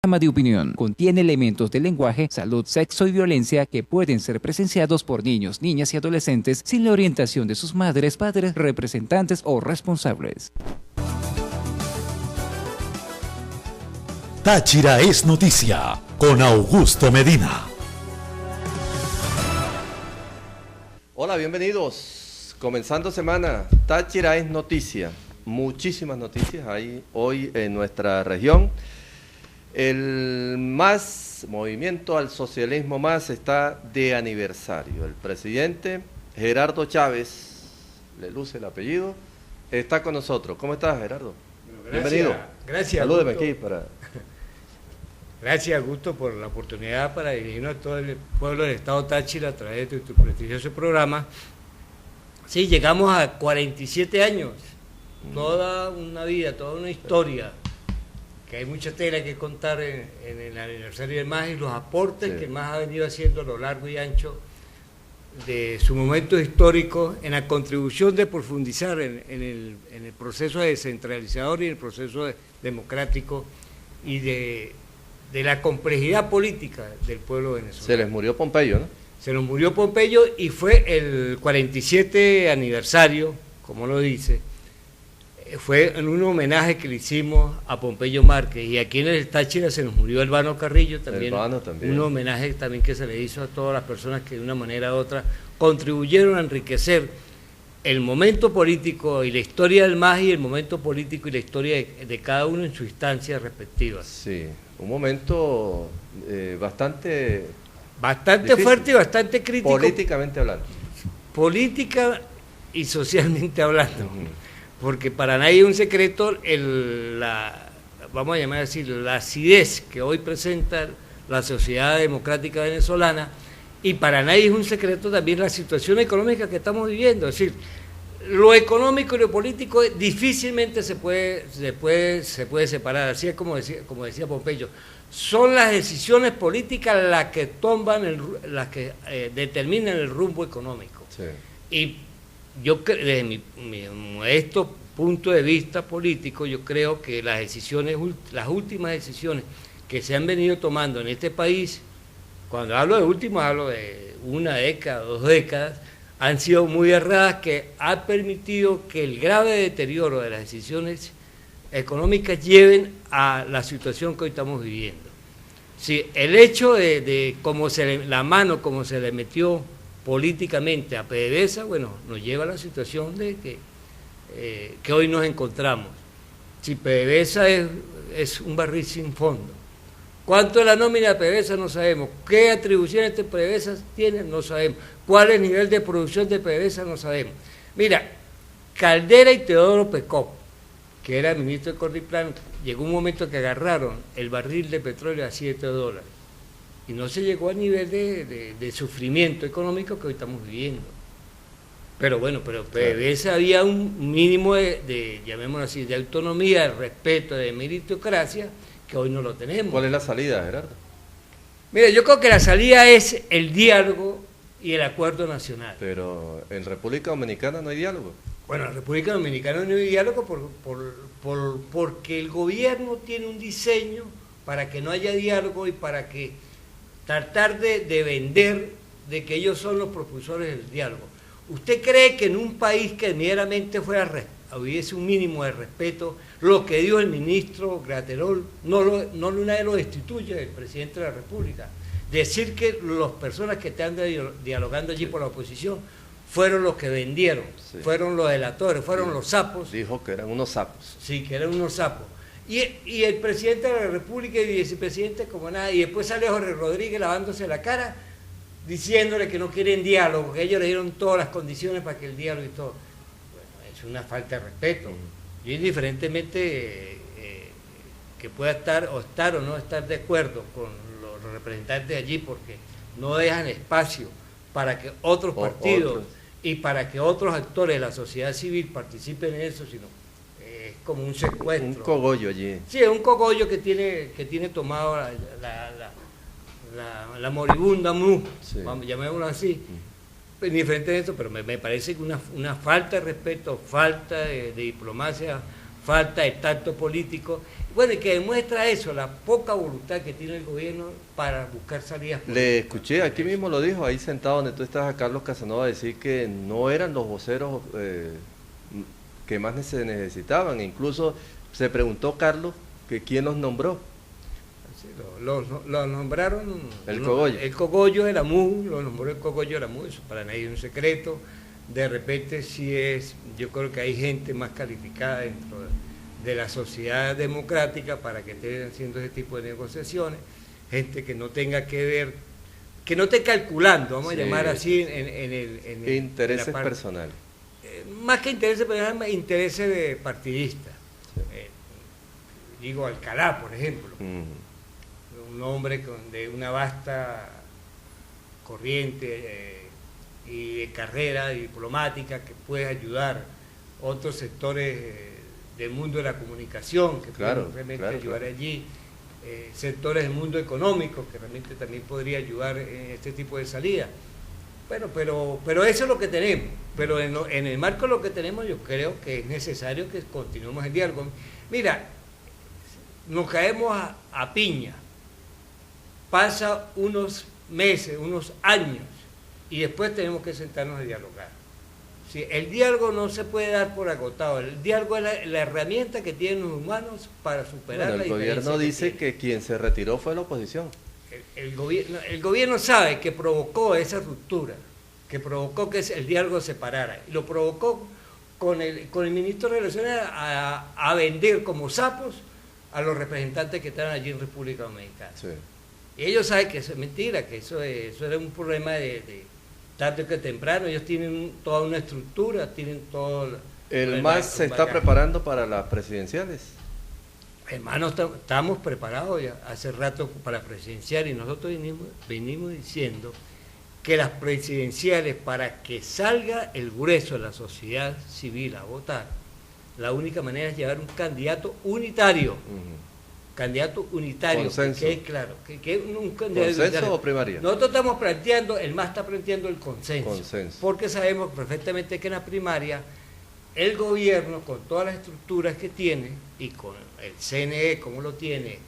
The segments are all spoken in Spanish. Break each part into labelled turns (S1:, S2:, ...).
S1: Programa de opinión contiene elementos de lenguaje, salud, sexo y violencia que pueden ser presenciados por niños, niñas y adolescentes sin la orientación de sus madres, padres, representantes o responsables.
S2: Táchira es noticia con Augusto Medina.
S3: Hola, bienvenidos. Comenzando semana, Táchira es noticia. Muchísimas noticias hay hoy en nuestra región. El MAS, Movimiento al Socialismo MAS, está de aniversario. El presidente Gerardo Chávez, le luce el apellido, está con nosotros. ¿Cómo estás, Gerardo?
S4: Bueno, gracias,
S3: bienvenido.
S4: Gracias.
S3: Salúdeme
S4: Augusto.
S3: aquí para...
S4: Gracias, Augusto, por la oportunidad para dirigirnos a todo el pueblo del estado Táchira a través de tu prestigioso programa. Sí, llegamos a 47 años, toda una vida, toda una historia, que hay mucha tela que contar en el aniversario del MAS y los aportes que el MAS ha venido haciendo a lo largo y ancho de su momento histórico en la contribución de profundizar en el proceso descentralizador y en el proceso democrático y de la complejidad política del pueblo venezolano.
S3: Se les murió Pompeyo, ¿no?
S4: Se nos murió Pompeyo y fue el 47 aniversario, como lo dice, fue en un homenaje que le hicimos a Pompeyo Márquez, y aquí en el Táchira se nos murió Albano Carrillo también, un homenaje también que se le hizo a todas las personas que de una manera u otra contribuyeron a enriquecer el momento político y la historia del MAS y el momento político y la historia de cada uno en sus instancias respectivas.
S3: Sí, un momento bastante
S4: difícil, fuerte y bastante crítico.
S3: Políticamente hablando.
S4: Política y socialmente hablando. Porque para nadie es un secreto vamos a llamar así, la acidez que hoy presenta la sociedad democrática venezolana, y para nadie es un secreto también la situación económica que estamos viviendo. Es decir, lo económico y lo político difícilmente se puede separar, así es como decía Pompeyo. Son las decisiones políticas las que determinan el rumbo económico. Sí. Y yo, desde mi modesto punto de vista político, yo creo que las últimas decisiones que se han venido tomando en este país, cuando hablo de últimas, hablo de una década, 2 décadas, han sido muy erradas, que ha permitido que el grave deterioro de las decisiones económicas lleven a la situación que hoy estamos viviendo. Sí, el hecho de cómo la mano como se le metió políticamente a PDVSA, bueno, nos lleva a la situación de que hoy nos encontramos. Si PDVSA es un barril sin fondo, ¿cuánto es la nómina de PDVSA? No sabemos. ¿Qué atribuciones de PDVSA tiene? No sabemos. ¿Cuál es el nivel de producción de PDVSA? No sabemos. Mira, Caldera y Teodoro Pecó, que era ministro de Cordiplán, llegó un momento que agarraron el barril de petróleo a $7. Y no se llegó al nivel de sufrimiento económico que hoy estamos viviendo. Pero bueno, PDVSA había un mínimo llamémoslo así, de autonomía, de respeto, de meritocracia, que hoy no lo tenemos.
S3: ¿Cuál es la salida, Gerardo?
S4: Mira, yo creo que la salida es el diálogo y el acuerdo nacional.
S3: Pero en República Dominicana no hay diálogo.
S4: Bueno, en República Dominicana no hay diálogo porque el gobierno tiene un diseño para que no haya diálogo y para que tratar de vender de que ellos son los propulsores del diálogo. ¿Usted cree que en un país que meramente hubiese un mínimo de respeto, lo que dijo el ministro Graterol, no una vez lo destituye el presidente de la República? Decir que las personas que están dialogando allí por la oposición fueron los que vendieron, fueron los delatores, fueron los sapos.
S3: Dijo que eran unos sapos.
S4: Sí, que eran unos sapos. Y el presidente de la República y el vicepresidente como nada, y después sale Jorge Rodríguez lavándose la cara, diciéndole que no quieren diálogo, que ellos le dieron todas las condiciones para que el diálogo y todo. Bueno, es una falta de respeto. Yo indiferentemente que pueda estar o no estar de acuerdo con los representantes de allí, porque no dejan espacio para que otros partidos y para que otros actores de la sociedad civil participen en eso, sino es como un secuestro.
S3: Un cogollo allí.
S4: Sí, es un cogollo que tiene tomado la moribunda MU, llamémoslo así. Indiferente de esto, pero me parece que una falta de respeto, falta de diplomacia, falta de tacto político Bueno, y que demuestra eso, la poca voluntad que tiene el gobierno para buscar salidas políticas.
S3: Le escuché, aquí mismo lo dijo, ahí sentado donde tú estás, a Carlos Casanova decir que no eran los voceros que más se necesitaban. Incluso se preguntó Carlos que quién los nombró.
S4: Sí, los nombraron
S3: El Cogollo.
S4: El Cogollo de la MU, lo nombró el Cogollo de la MU, eso para nadie es un secreto. De repente sí es, yo creo que hay gente más calificada dentro de la sociedad democrática para que esté haciendo ese tipo de negociaciones, gente que no tenga que ver, que no esté calculando, vamos a llamar así, en
S3: intereses
S4: en
S3: personales.
S4: Más que intereses personales, intereses de partidistas.
S3: Sí.
S4: Digo Alcalá, por ejemplo, un hombre de una vasta corriente y de carrera diplomática que puede ayudar otros sectores del mundo de la comunicación, que pueden realmente ayudar allí, sectores del mundo económico, que realmente también podría ayudar en este tipo de salida. Bueno, pero eso es lo que tenemos, pero en el marco de lo que tenemos yo creo que es necesario que continuemos el diálogo. Mira, nos caemos a piña, pasa unos meses, unos años, y después tenemos que sentarnos a dialogar. Sí, el diálogo no se puede dar por agotado, el diálogo es la herramienta que tienen los humanos para superar la diferencia.
S3: El gobierno dice que quien se retiró fue la oposición.
S4: El gobierno sabe que provocó esa ruptura, que provocó que el diálogo se parara, y lo provocó con el ministro de Relaciones a vender como sapos a los representantes que están allí en República Dominicana. Sí. Y ellos saben que eso es mentira, que eso era un problema de tarde que temprano. Ellos tienen toda una estructura, tienen todo...
S3: ¿El MAS se está preparando para las presidenciales?
S4: Hermano, estamos preparados ya hace rato para presidencial, y nosotros venimos diciendo que las presidenciales, para que salga el grueso de la sociedad civil a votar, la única manera es llevar un candidato unitario. Candidato unitario,
S3: consenso.
S4: Que es claro, que un candidato
S3: ¿Consenso
S4: unitario.
S3: o primaria?
S4: Nosotros estamos planteando, el MAS está planteando el consenso, porque sabemos perfectamente que en la primaria el gobierno, con todas las estructuras que tiene, y con el CNE como lo tiene,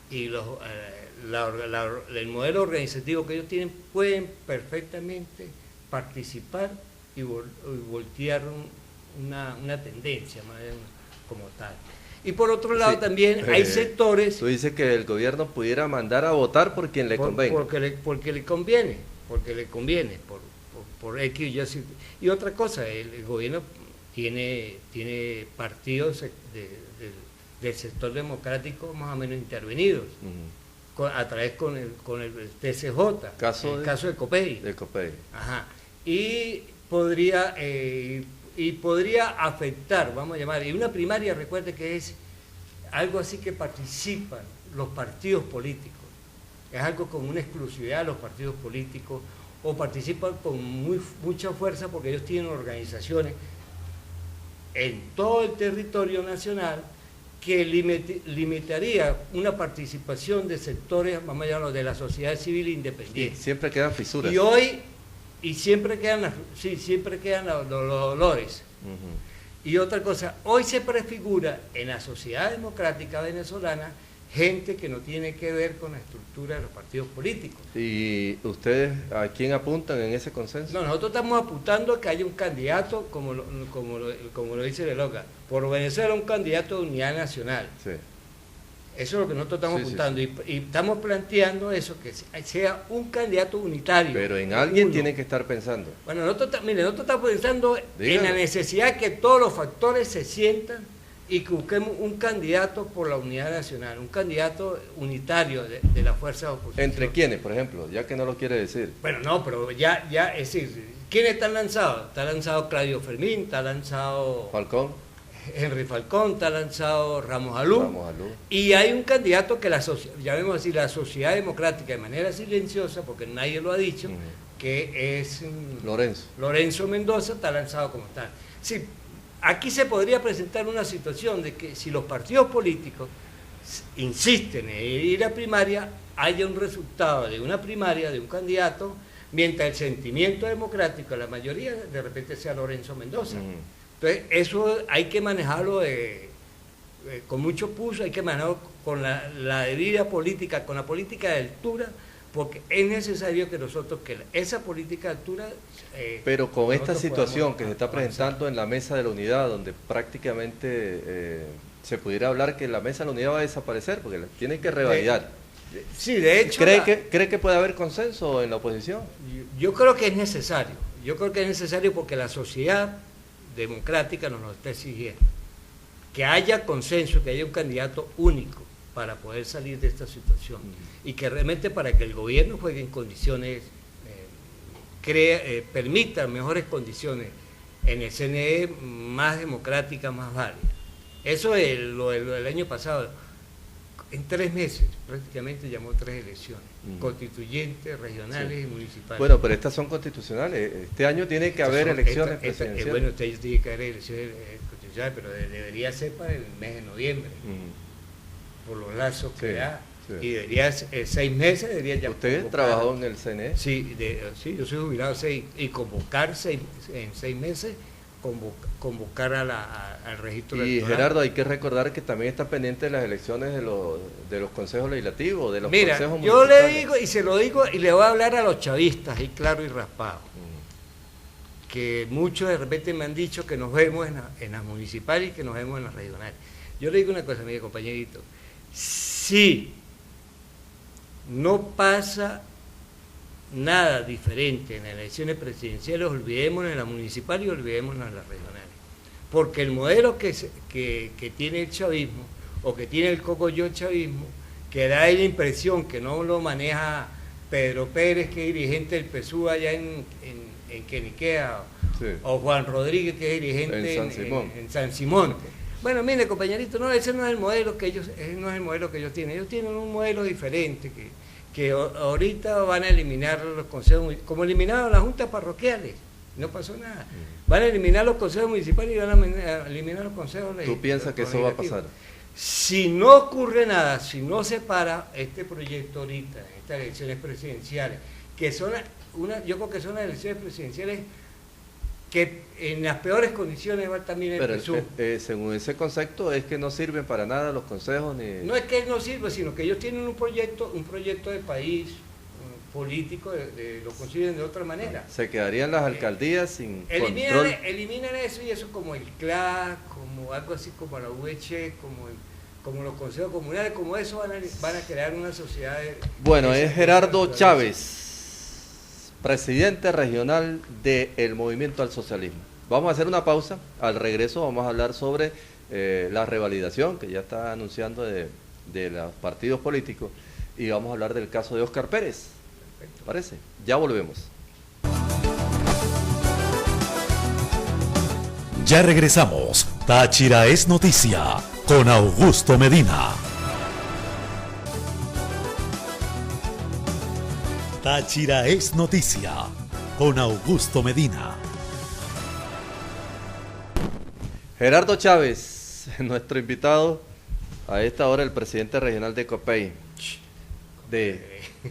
S4: y el modelo organizativo que ellos tienen, pueden perfectamente participar y voltear una tendencia como tal. Y por otro lado también hay sectores...
S3: Tú dices que el gobierno pudiera mandar a votar por quien le convenga.
S4: Porque le conviene, por X y Y. Y otra cosa, el gobierno tiene partidos del sector democrático más o menos intervenidos, a través con el TCJ, el caso de COPEI. Ajá. Y podría afectar, vamos a llamar, y una primaria, recuerde que es algo así que participan los partidos políticos, es algo con una exclusividad de los partidos políticos, o participan con mucha fuerza porque ellos tienen organizaciones en todo el territorio nacional que limitaría una participación de sectores, vamos a llamarlo, de la sociedad civil independiente.
S3: Y siempre quedan fisuras.
S4: Y siempre quedan los dolores. Y otra cosa, hoy se prefigura en la sociedad democrática venezolana gente que no tiene que ver con la estructura de los partidos políticos.
S3: ¿Y ustedes a quién apuntan en ese consenso?
S4: No, nosotros estamos apuntando a que haya un candidato, como lo dice Leloca, por Venezuela, un candidato de unidad nacional. Sí. Eso es lo que nosotros estamos apuntando. Sí. Y estamos planteando eso, que sea un candidato unitario.
S3: Pero en alguien tienen que estar pensando.
S4: Bueno, nosotros estamos pensando en la necesidad que todos los factores se sientan y que busquemos un candidato por la unidad nacional, un candidato unitario de la fuerza de oposición.
S3: ¿Entre quiénes, por ejemplo? Ya que no lo quiere decir.
S4: Bueno, no, pero ya, es decir, ¿quiénes están lanzados? Está lanzado Claudio Fermín, está lanzado... Henry Falcón, está lanzado Ramos Alú, y hay un candidato que la sociedad democrática, de manera silenciosa, porque nadie lo ha dicho, que es Lorenzo Mendoza, está lanzado como tal. Sí, aquí se podría presentar una situación de que si los partidos políticos insisten en ir a primaria, haya un resultado de una primaria, de un candidato, mientras el sentimiento democrático, la mayoría, de repente sea Lorenzo Mendoza. Entonces, eso hay que manejarlo con mucho pulso, hay que manejarlo con la debida política, con la política de altura, porque es necesario que nosotros, esa política de altura...
S3: Pero con esta
S4: nosotros
S3: situación
S4: podamos
S3: que se está presentando en la Mesa de la Unidad, donde prácticamente se pudiera hablar que la Mesa de la Unidad va a desaparecer, porque la tienen que revalidar.
S4: Sí, de hecho...
S3: ¿Cree que puede haber consenso en la oposición?
S4: Yo creo que es necesario. Yo creo que es necesario porque la sociedad democrática nos lo está exigiendo. Que haya consenso, que haya un candidato único para poder salir de esta situación y que realmente para que el gobierno juegue en condiciones, permita mejores condiciones en el CNE más democrática, más válida. Eso es lo del año pasado. En 3 meses prácticamente llamó 3 elecciones, constituyentes, regionales y municipales.
S3: Bueno, pero estas son constitucionales. Este año tiene que haber elecciones presidenciales.
S4: Bueno, usted tiene que haber elecciones constitucionales, pero debería ser para el mes de noviembre, por los lazos que da. Sí. Y debería 6 meses, debería ya.
S3: ¿Usted trabajó en el CNE?
S4: Sí, sí, yo soy jubilado 6, y convocar en 6 meses, convocar al registro
S3: y
S4: electoral.
S3: Gerardo, hay que recordar que también está pendiente de las elecciones de los consejos legislativos, de los
S4: consejos
S3: municipales.
S4: Yo le digo, y se lo digo, y le voy a hablar a los chavistas, y claro y raspado, que muchos de repente me han dicho que nos vemos en las municipales y que nos vemos en las regionales. Yo le digo una cosa, mi compañerito, si no pasa nada diferente en las elecciones presidenciales, olvidémonos en la municipal y olvidémonos en las regionales. Porque el modelo que tiene el chavismo, o que tiene el cogollo chavismo, que da la impresión que no lo maneja Pedro Pérez, que es dirigente del PSUV allá en Queniquea, sí, o Juan Rodríguez, que es dirigente en San Simón. Bueno, mire, compañerito, no, ese no es el modelo que ellos tienen. Ellos tienen un modelo diferente que ahorita van a eliminar los consejos, como eliminaron las juntas parroquiales, no pasó nada. Van a eliminar los consejos municipales y van a eliminar los consejos legislativos.
S3: ¿Tú piensas que eso va a pasar?
S4: Si no ocurre nada, si no se para este proyecto ahorita, estas elecciones presidenciales, que son yo creo que son las elecciones presidenciales que en las peores condiciones va también el PSUV.
S3: Según ese concepto es que no sirven para nada los consejos ni...
S4: No es que no sirva, sino que ellos tienen un proyecto de país político, lo consiguen de otra manera.
S3: Se quedarían las alcaldías sin control.
S4: Eliminan eso, y eso como el CLA, como algo así como la UH, como los consejos comunales, como eso van a crear una sociedad...
S3: Bueno, es Gerardo Chávez, presidente regional del Movimiento al Socialismo. Vamos a hacer una pausa. Al regreso vamos a hablar sobre la revalidación que ya está anunciando de los partidos políticos, y vamos a hablar del caso de Óscar Pérez. ¿Te parece? Ya volvemos.
S2: Ya regresamos. Táchira es noticia con Augusto Medina. Táchira es noticia con Augusto Medina.
S3: Gerardo Chávez, nuestro invitado a esta hora, el presidente regional de Copey.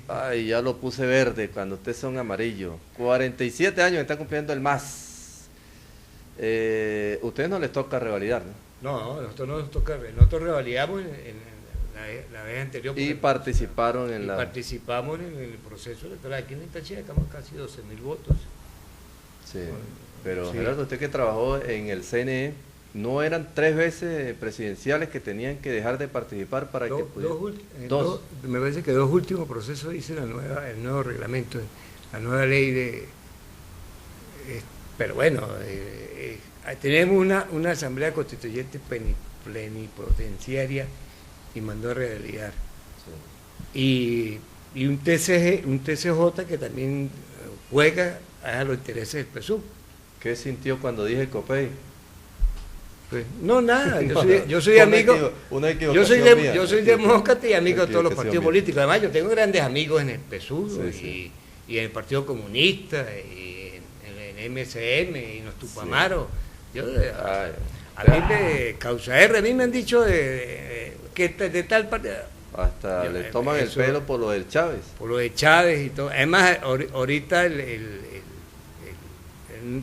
S3: Ay, ya lo puse verde cuando ustedes son amarillo. 47 años está cumpliendo el MAS. Ustedes no les toca revalidar, ¿no?
S4: No, nosotros no nos toca, nosotros revalidamos en la vez anterior.
S3: Y participaron en
S4: participamos en el proceso electoral. Aquí en Táchira sacamos casi 12.000 votos.
S3: Sí, pero sí. Gerardo, usted que trabajó en el CNE, ¿no eran 3 veces presidenciales que tenían que dejar de participar para que pudieran? Dos.
S4: Me parece que 2 últimos procesos dice el nuevo reglamento, la nueva ley pero bueno, tenemos una asamblea constituyente plenipotenciaria y mandó a revalidar. Sí. Y un TCJ que también juega a los intereses del PSUV.
S3: ¿Qué sintió cuando dije Copey?
S4: Pues, no, nada, yo soy amigo, yo soy demócrata y amigo de todos los partidos políticos. Además, yo tengo grandes amigos en el PSUV y en el Partido Comunista, y en el MCM, y en los Tupamaros. Sí. A mí de Causa R, a mí me han dicho que de tal partido.
S3: Hasta le toman el pelo por lo del Chávez.
S4: Por lo de Chávez y todo. Además, ahorita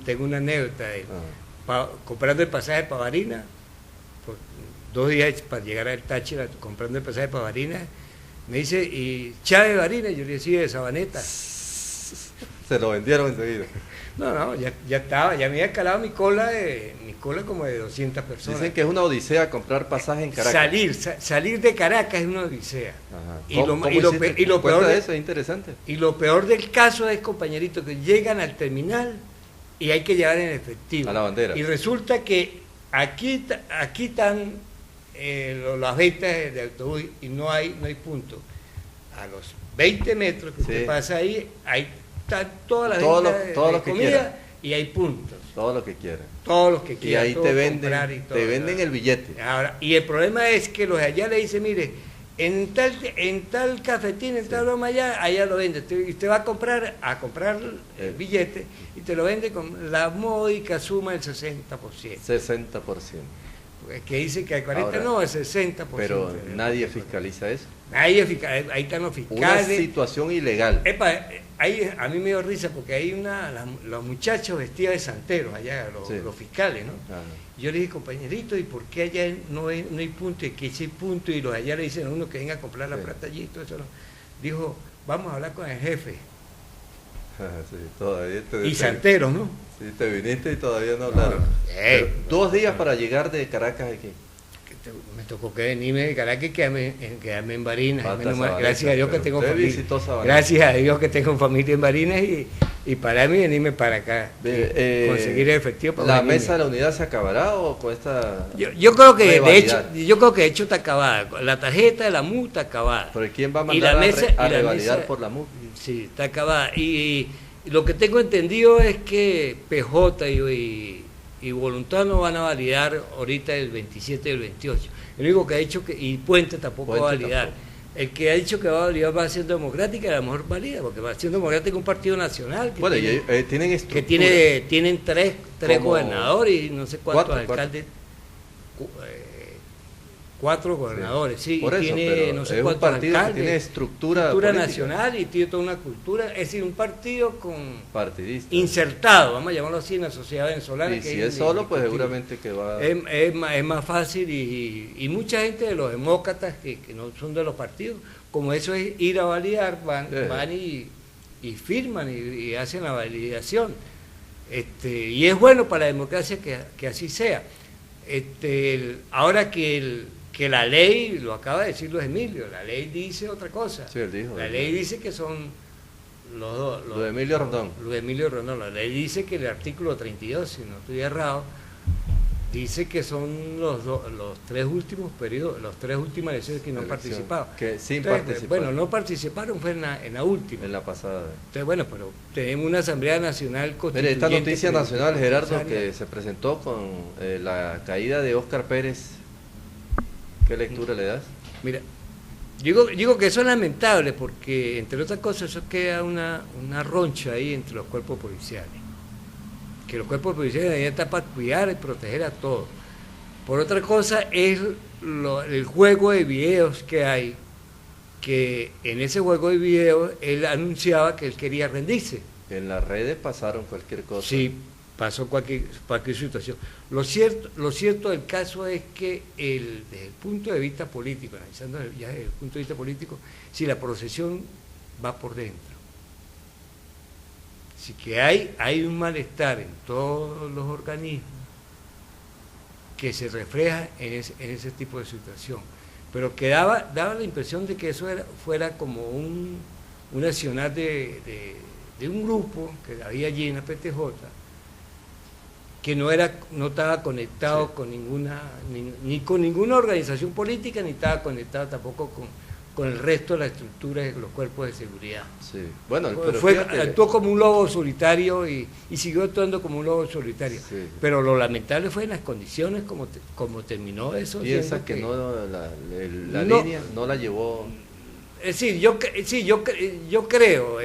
S4: tengo una anécdota comprando el pasaje para Barinas por 2 días para llegar al Táchira comprando el pasaje para Barinas, me dice, ¿y Chávez de Barinas? Yo le decía, de Sabaneta.
S3: Se lo vendieron enseguida.
S4: No, ya estaba, ya me había calado mi cola como de 200 personas.
S3: Dicen que es una odisea comprar pasaje en Caracas.
S4: Salir de Caracas es una odisea.
S3: Ajá.
S4: Y lo
S3: peor
S4: peor
S3: de eso es interesante.
S4: Y lo peor del caso es, compañerito, que llegan al terminal y hay que llevar en efectivo.
S3: A la bandera.
S4: Y resulta que aquí están las ventas de autobús y no hay punto. A los 20 metros que usted pasa ahí están todas las ventas de comida y hay puntos.
S3: Todo lo que quieran.
S4: Todos los que quieran.
S3: Y ahí te venden el billete.
S4: Ahora, y el problema es que los de allá le dicen, mire, en tal cafetín, en tal broma allá lo vende. Y usted va a comprar el billete y te lo vende con la módica suma del 60%.
S3: 60%.
S4: Que dice que al 40% ahora, no, el 60%.
S3: Pero nadie fiscaliza eso.
S4: Ahí están los fiscales.
S3: Una situación ilegal.
S4: Ahí a mí me dio risa porque hay los muchachos vestidos de santeros allá, los fiscales, ¿no? Ajá. Yo le dije, compañerito, ¿y por qué allá no hay punto? Y que sí hay punto, y los allá le dicen a uno que venga a comprar la plata allí y todo eso. ¿No? Dijo, vamos a hablar con el jefe.
S3: Sí, todavía
S4: y santeros, ¿no?
S3: Sí, te viniste y todavía no hablaron. 2 días para llegar de Caracas aquí.
S4: Me tocó que venirme de Caracas y quedarme en Barinas. Gracias a Dios que tengo familia. Gracias a Dios que tengo familia en Barinas y para mí venirme para acá. Conseguir el efectivo para
S3: ¿La
S4: venirme.
S3: mesa de la unidad se acabará o con esta?
S4: Yo creo que de hecho está acabada. La tarjeta de la MU está acabada.
S3: ¿Pero quién va a mandar a revalidar por la MU?
S4: Sí, está acabada. Y lo que tengo entendido es que PJ y Voluntad no van a validar ahorita el 27 y el 28. El único que ha dicho y Puente tampoco va a validar. Tampoco. El que ha dicho que va a validar va a Acción Democrática, y a lo mejor valida, porque va a Acción Democrática es un partido nacional que
S3: tienen estructura.
S4: Que tienen tres gobernadores y no sé cuántos alcaldes. 4 gobernadores, sí,
S3: por
S4: y
S3: eso,
S4: tiene no sé cuántos alcaldes,
S3: tiene estructura
S4: nacional y tiene toda una cultura, es decir, un partido
S3: partidista,
S4: insertado, vamos a llamarlo así, en la sociedad venezolana.
S3: Y si es solo, pues seguramente que va...
S4: Es más fácil y mucha gente de los demócratas que no son de los partidos, como eso es ir a validar, van y firman y hacen la validación. Y es bueno para la democracia que así sea. Ahora que la ley, lo acaba de decir Luis Emilio, la ley dice otra cosa.
S3: Sí, él dijo.
S4: La ley dice que son los dos.
S3: Luis Emilio Rondón.
S4: Luis Emilio Rondón. La ley dice que el artículo 32, si no estoy errado, dice que son los 3 últimos periodos, las 3 últimas elecciones que no han participado.
S3: Que sin participar.
S4: Bueno, no participaron, fue en la última.
S3: En la pasada.
S4: Entonces, bueno, pero tenemos una Asamblea Nacional Constituyente.
S3: Esta noticia nacional, Gerardo, que se presentó con la caída de Óscar Pérez, ¿qué lectura le das?
S4: Mira, digo que eso es lamentable porque, entre otras cosas, eso queda una roncha ahí entre los cuerpos policiales. Que los cuerpos policiales deberían estar para cuidar y proteger a todos. Por otra cosa es el juego de videos que hay, que en ese juego de videos él anunciaba que él quería rendirse.
S3: En las redes pasaron cualquier cosa.
S4: Sí, pasó cualquier situación. Lo cierto del caso es que desde el punto de vista político, analizando ya desde el punto de vista político, si la procesión va por dentro, sí que hay un malestar en todos los organismos que se refleja en ese tipo de situación, pero que daba la impresión de que eso fuera como un accionar de un grupo que había allí en la PTJ, que no estaba conectado con ni con ninguna organización política, ni estaba conectado tampoco con el resto de la estructura de los cuerpos de seguridad.
S3: Sí. Bueno,
S4: actuó como un lobo solitario y siguió actuando como un lobo solitario. Sí. Pero lo lamentable fue en las condiciones como terminó eso.
S3: ¿Piensa que la línea no la llevó?
S4: Yo creo.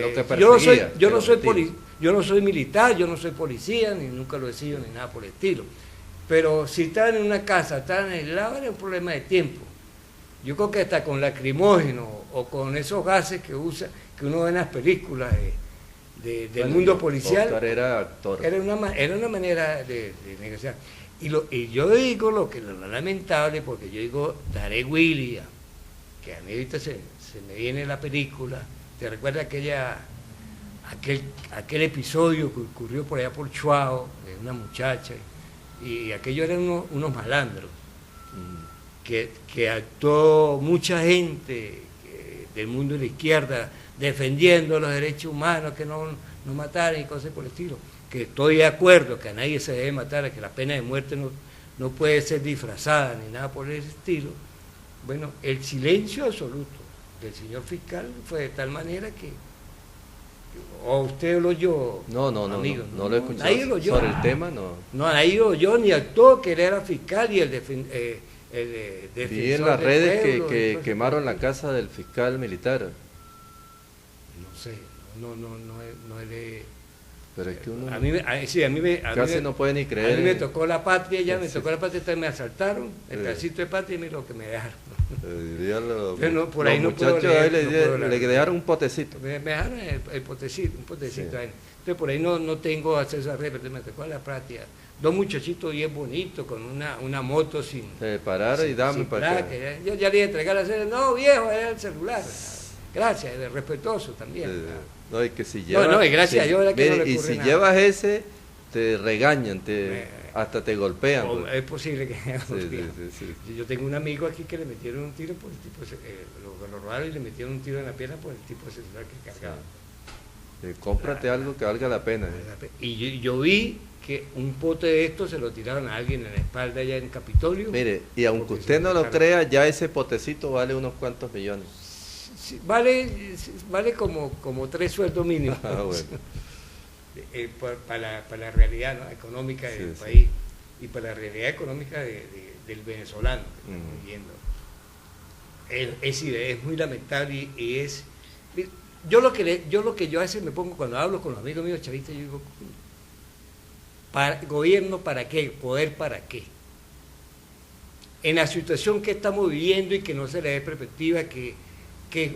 S4: Yo no soy militar, yo no soy policía, ni nunca lo he sido, ni nada por el estilo. Pero si estaban en una casa, estaban en el lado, era un problema de tiempo. Yo creo que hasta con lacrimógeno o con esos gases que uno ve en las películas del mundo policial.
S3: Oscar era actor.
S4: Era una manera de negociar. Y yo digo lo lamentable, porque yo digo, Daré William, que a mí ahorita se me viene la película. ¿Te recuerdas aquel episodio que ocurrió por allá por Chuao, de una muchacha? Y aquello eran unos malandros, que actuó mucha gente del mundo de la izquierda defendiendo los derechos humanos, que no mataran y cosas por el estilo. Que estoy de acuerdo que a nadie se debe matar, que la pena de muerte no puede ser disfrazada ni nada por ese estilo. Bueno, el silencio absoluto del señor fiscal fue de tal manera que, o usted lo oyó,
S3: no lo he escuchado.
S4: Nadie lo oyó.
S3: Sobre el tema, no.
S4: No, nadie lo oyó, ni actuó que él era fiscal y el defensor.
S3: Vi en las redes que quemaron la casa del fiscal militar.
S4: No sé, no he...
S3: Pero es que uno
S4: casi
S3: no puede ni creer.
S4: A mí me tocó la patria, entonces me asaltaron, el pedacito de patria, y mira lo que me dejaron.
S3: Por ahí los muchachos le dejaron un potecito.
S4: Me dejaron el potecito, un potecito ahí. Entonces por ahí no tengo acceso a red, pero me tocó la patria. Dos muchachitos bien bonitos, con una moto sin...
S3: Se pararon y dame para acá.
S4: Yo ya le iba a entregar la serie, no viejo, era el celular. Gracias, respetuoso también.
S3: No, y que si llevas,
S4: y gracias a Dios era que no le ocurre
S3: y si
S4: nada.
S3: llevas ese, te regañan, hasta te golpean. Pues.
S4: Es posible que
S3: sí.
S4: Yo tengo un amigo aquí que le metieron un tiro por el tipo, lo robaron y le metieron un tiro en la pierna por el tipo de celular que cargaba.
S3: Cómprate algo que valga la pena.
S4: Y yo vi que un pote de estos se lo tiraron a alguien en la espalda allá en Capitolio.
S3: Mire, y aunque usted no lo crea, ya ese potecito vale unos cuantos millones.
S4: Sí, vale como 3 sueldos mínimos.
S3: Bueno.
S4: Para la realidad, ¿no?, económica del país y para la realidad económica del venezolano que estamos viendo. Es muy lamentable y es... Yo lo que yo a veces me pongo cuando hablo con los amigos míos chavistas, yo digo, ¿gobierno para qué? ¿Poder para qué? En la situación que estamos viviendo y que no se le dé perspectiva, que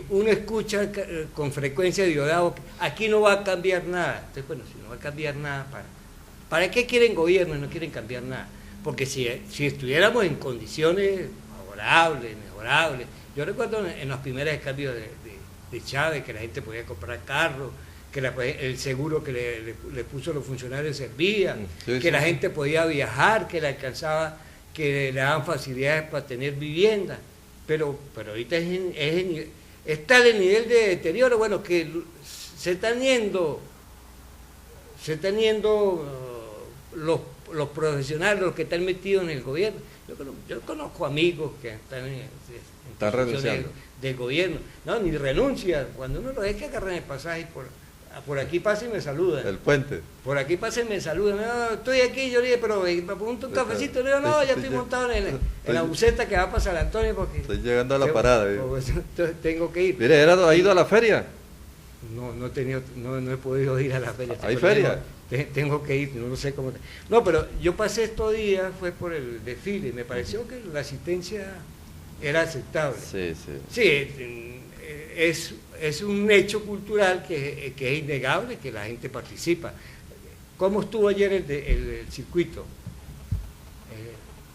S4: uno escucha con frecuencia de Diosdado, aquí no va a cambiar nada. Entonces, bueno, si no va a cambiar nada, ¿para qué quieren gobierno y no quieren cambiar nada? Porque si estuviéramos en condiciones mejorables, yo recuerdo en los primeros cambios de Chávez, que la gente podía comprar carros, que el seguro que le puso a los funcionarios servía, la gente podía viajar, que le alcanzaba, que le daban facilidades para tener vivienda, pero ahorita está el nivel de deterioro, bueno, que se están yendo los profesionales, los que están metidos en el gobierno. Yo conozco amigos que están
S3: están renunciando
S4: del gobierno. No, ni renuncia. Cuando uno lo deja, que agarran el pasaje por aquí pasa y me saludan.
S3: El puente.
S4: Por aquí pasa y me saludan. No, estoy aquí, yo le dije, pero me pregunto un cafecito. Le digo, no, ya estoy montado en la buseta que va para San Antonio porque
S3: estoy llegando a la parada.
S4: Entonces tengo que ir.
S3: Mire, ¿ha ido a la feria?
S4: No he podido ir a la feria.
S3: ¿Hay feria?
S4: Tengo que ir, no sé cómo. No, pero yo pasé estos días, fue por el desfile, me pareció que la asistencia era aceptable. Sí, es un hecho cultural que es innegable, que la gente participa. ¿Cómo estuvo ayer el circuito?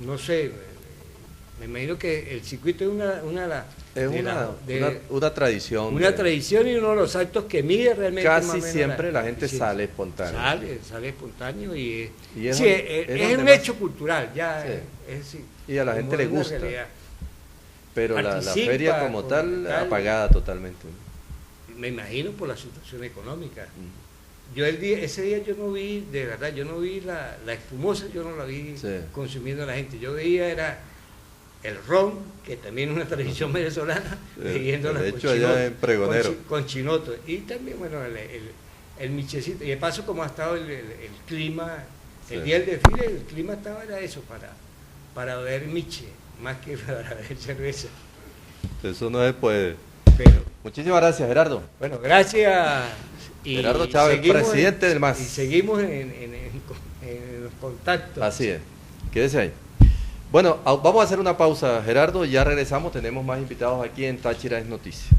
S4: No sé, me imagino que el circuito es
S3: una tradición.
S4: Una tradición y uno de los actos que mide realmente.
S3: Casi siempre la gente sale espontáneo.
S4: Sale espontáneo y
S3: es
S4: un hecho cultural, ya
S3: y a la gente le gusta. Pero la feria como tal, apagada totalmente.
S4: Me imagino por la situación económica. Yo ese día yo no vi, de verdad, yo no vi la espumosa, yo no la vi consumiendo a la gente. Yo veía era el ron, que también es una tradición venezolana, bebiéndola con chinoto. Y también, bueno, el michecito. Y de paso, como ha estado el clima, el día del desfile, el clima era eso, para beber miche, más que para beber cerveza.
S3: Eso no se puede.
S4: Pero,
S3: muchísimas gracias, Gerardo.
S4: Bueno, gracias.
S3: Gerardo Chávez, presidente del MAS.
S4: Y seguimos en los contactos.
S3: Así es. Quédese ahí. Bueno, vamos a hacer una pausa, Gerardo, ya regresamos, tenemos más invitados aquí en Táchira es Noticia.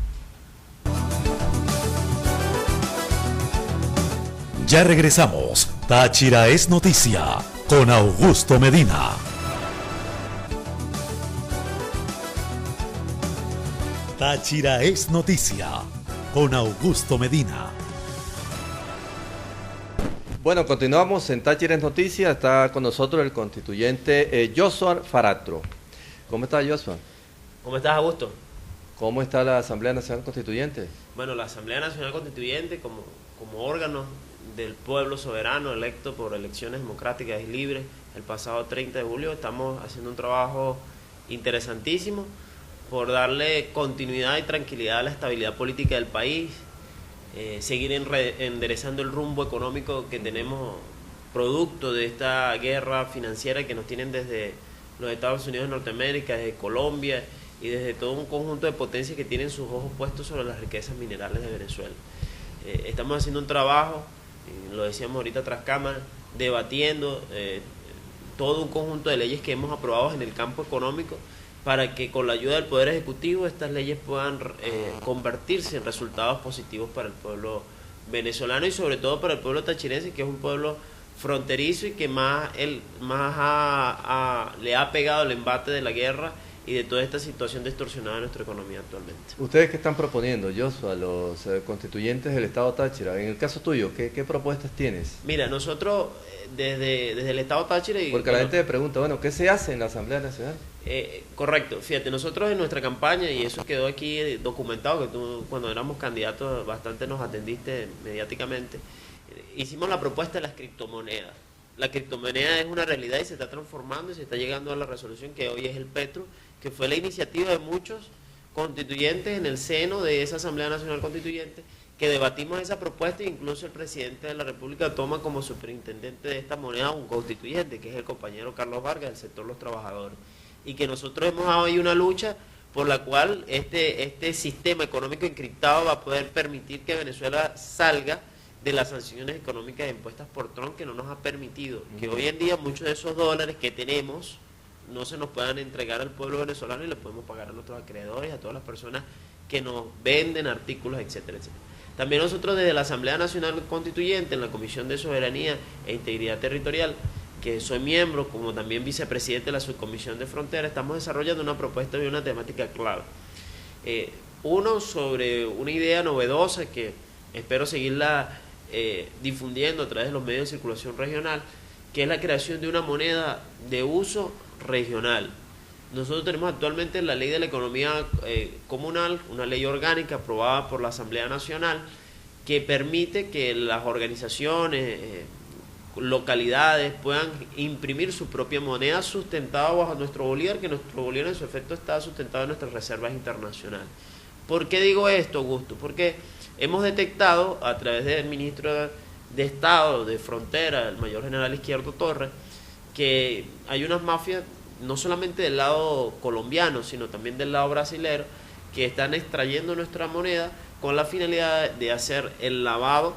S2: Ya regresamos, Táchira es Noticia, con Augusto Medina. Táchira es noticia con Augusto Medina.
S3: Bueno, continuamos en Táchira es noticia. Está con nosotros el constituyente Joshua Faratro. ¿Cómo está, Joshua?
S5: ¿Cómo estás, Augusto?
S3: ¿Cómo está la Asamblea Nacional Constituyente?
S5: Bueno, la Asamblea Nacional Constituyente como órgano del pueblo soberano electo por elecciones democráticas y libres el pasado 30 de julio, estamos haciendo un trabajo interesantísimo por darle continuidad y tranquilidad a la estabilidad política del país, seguir enderezando el rumbo económico que tenemos producto de esta guerra financiera que nos tienen desde los Estados Unidos de Norteamérica, desde Colombia y desde todo un conjunto de potencias que tienen sus ojos puestos sobre las riquezas minerales de Venezuela. Estamos haciendo un trabajo, lo decíamos ahorita tras cámara, debatiendo todo un conjunto de leyes que hemos aprobado en el campo económico para que con la ayuda del Poder Ejecutivo estas leyes puedan convertirse en resultados positivos para el pueblo venezolano y sobre todo para el pueblo tachirense, que es un pueblo fronterizo y que más le ha pegado el embate de la guerra y de toda esta situación distorsionada de nuestra economía actualmente.
S3: ¿Ustedes qué están proponiendo, Joshua, los constituyentes del Estado Táchira? En el caso tuyo, ¿qué propuestas tienes?
S5: Mira, nosotros desde el Estado Táchira...
S3: Porque la gente me pregunta, bueno, ¿qué se hace en la Asamblea Nacional?
S5: Correcto, fíjate, nosotros en nuestra campaña, y eso quedó aquí documentado, que tú cuando éramos candidatos bastante nos atendiste mediáticamente, hicimos la propuesta de las criptomonedas. La criptomoneda es una realidad y se está transformando y se está llegando a la resolución que hoy es el Petro, que fue la iniciativa de muchos constituyentes en el seno de esa Asamblea Nacional Constituyente, que debatimos esa propuesta e incluso el presidente de la República toma como superintendente de esta moneda un constituyente, que es el compañero Carlos Vargas del sector Los Trabajadores. Y que nosotros hemos dado ahí una lucha por la cual este sistema económico encriptado va a poder permitir que Venezuela salga de las sanciones económicas impuestas por Trump, que no nos ha permitido que hoy en día muchos de esos dólares que tenemos no se nos puedan entregar al pueblo venezolano y le podemos pagar a nuestros acreedores, a todas las personas que nos venden artículos, etcétera, etcétera. También nosotros desde la Asamblea Nacional Constituyente, en la Comisión de Soberanía e Integridad Territorial, que soy miembro, como también vicepresidente de la Subcomisión de Frontera, estamos desarrollando una propuesta y una temática clave. Uno, sobre una idea novedosa que espero seguirla difundiendo a través de los medios de circulación regional, que es la creación de una moneda de uso regional. Nosotros tenemos actualmente la ley de la economía comunal, una ley orgánica aprobada por la Asamblea Nacional, que permite que las organizaciones, localidades puedan imprimir su propia moneda sustentada bajo nuestro bolívar, que nuestro bolívar en su efecto está sustentado en nuestras reservas internacionales. ¿Por qué digo esto, Augusto? Porque hemos detectado a través del ministro de Estado de Frontera, el mayor general Izquierdo Torres, que hay unas mafias, no solamente del lado colombiano, sino también del lado brasilero, que están extrayendo nuestra moneda con la finalidad de hacer el lavado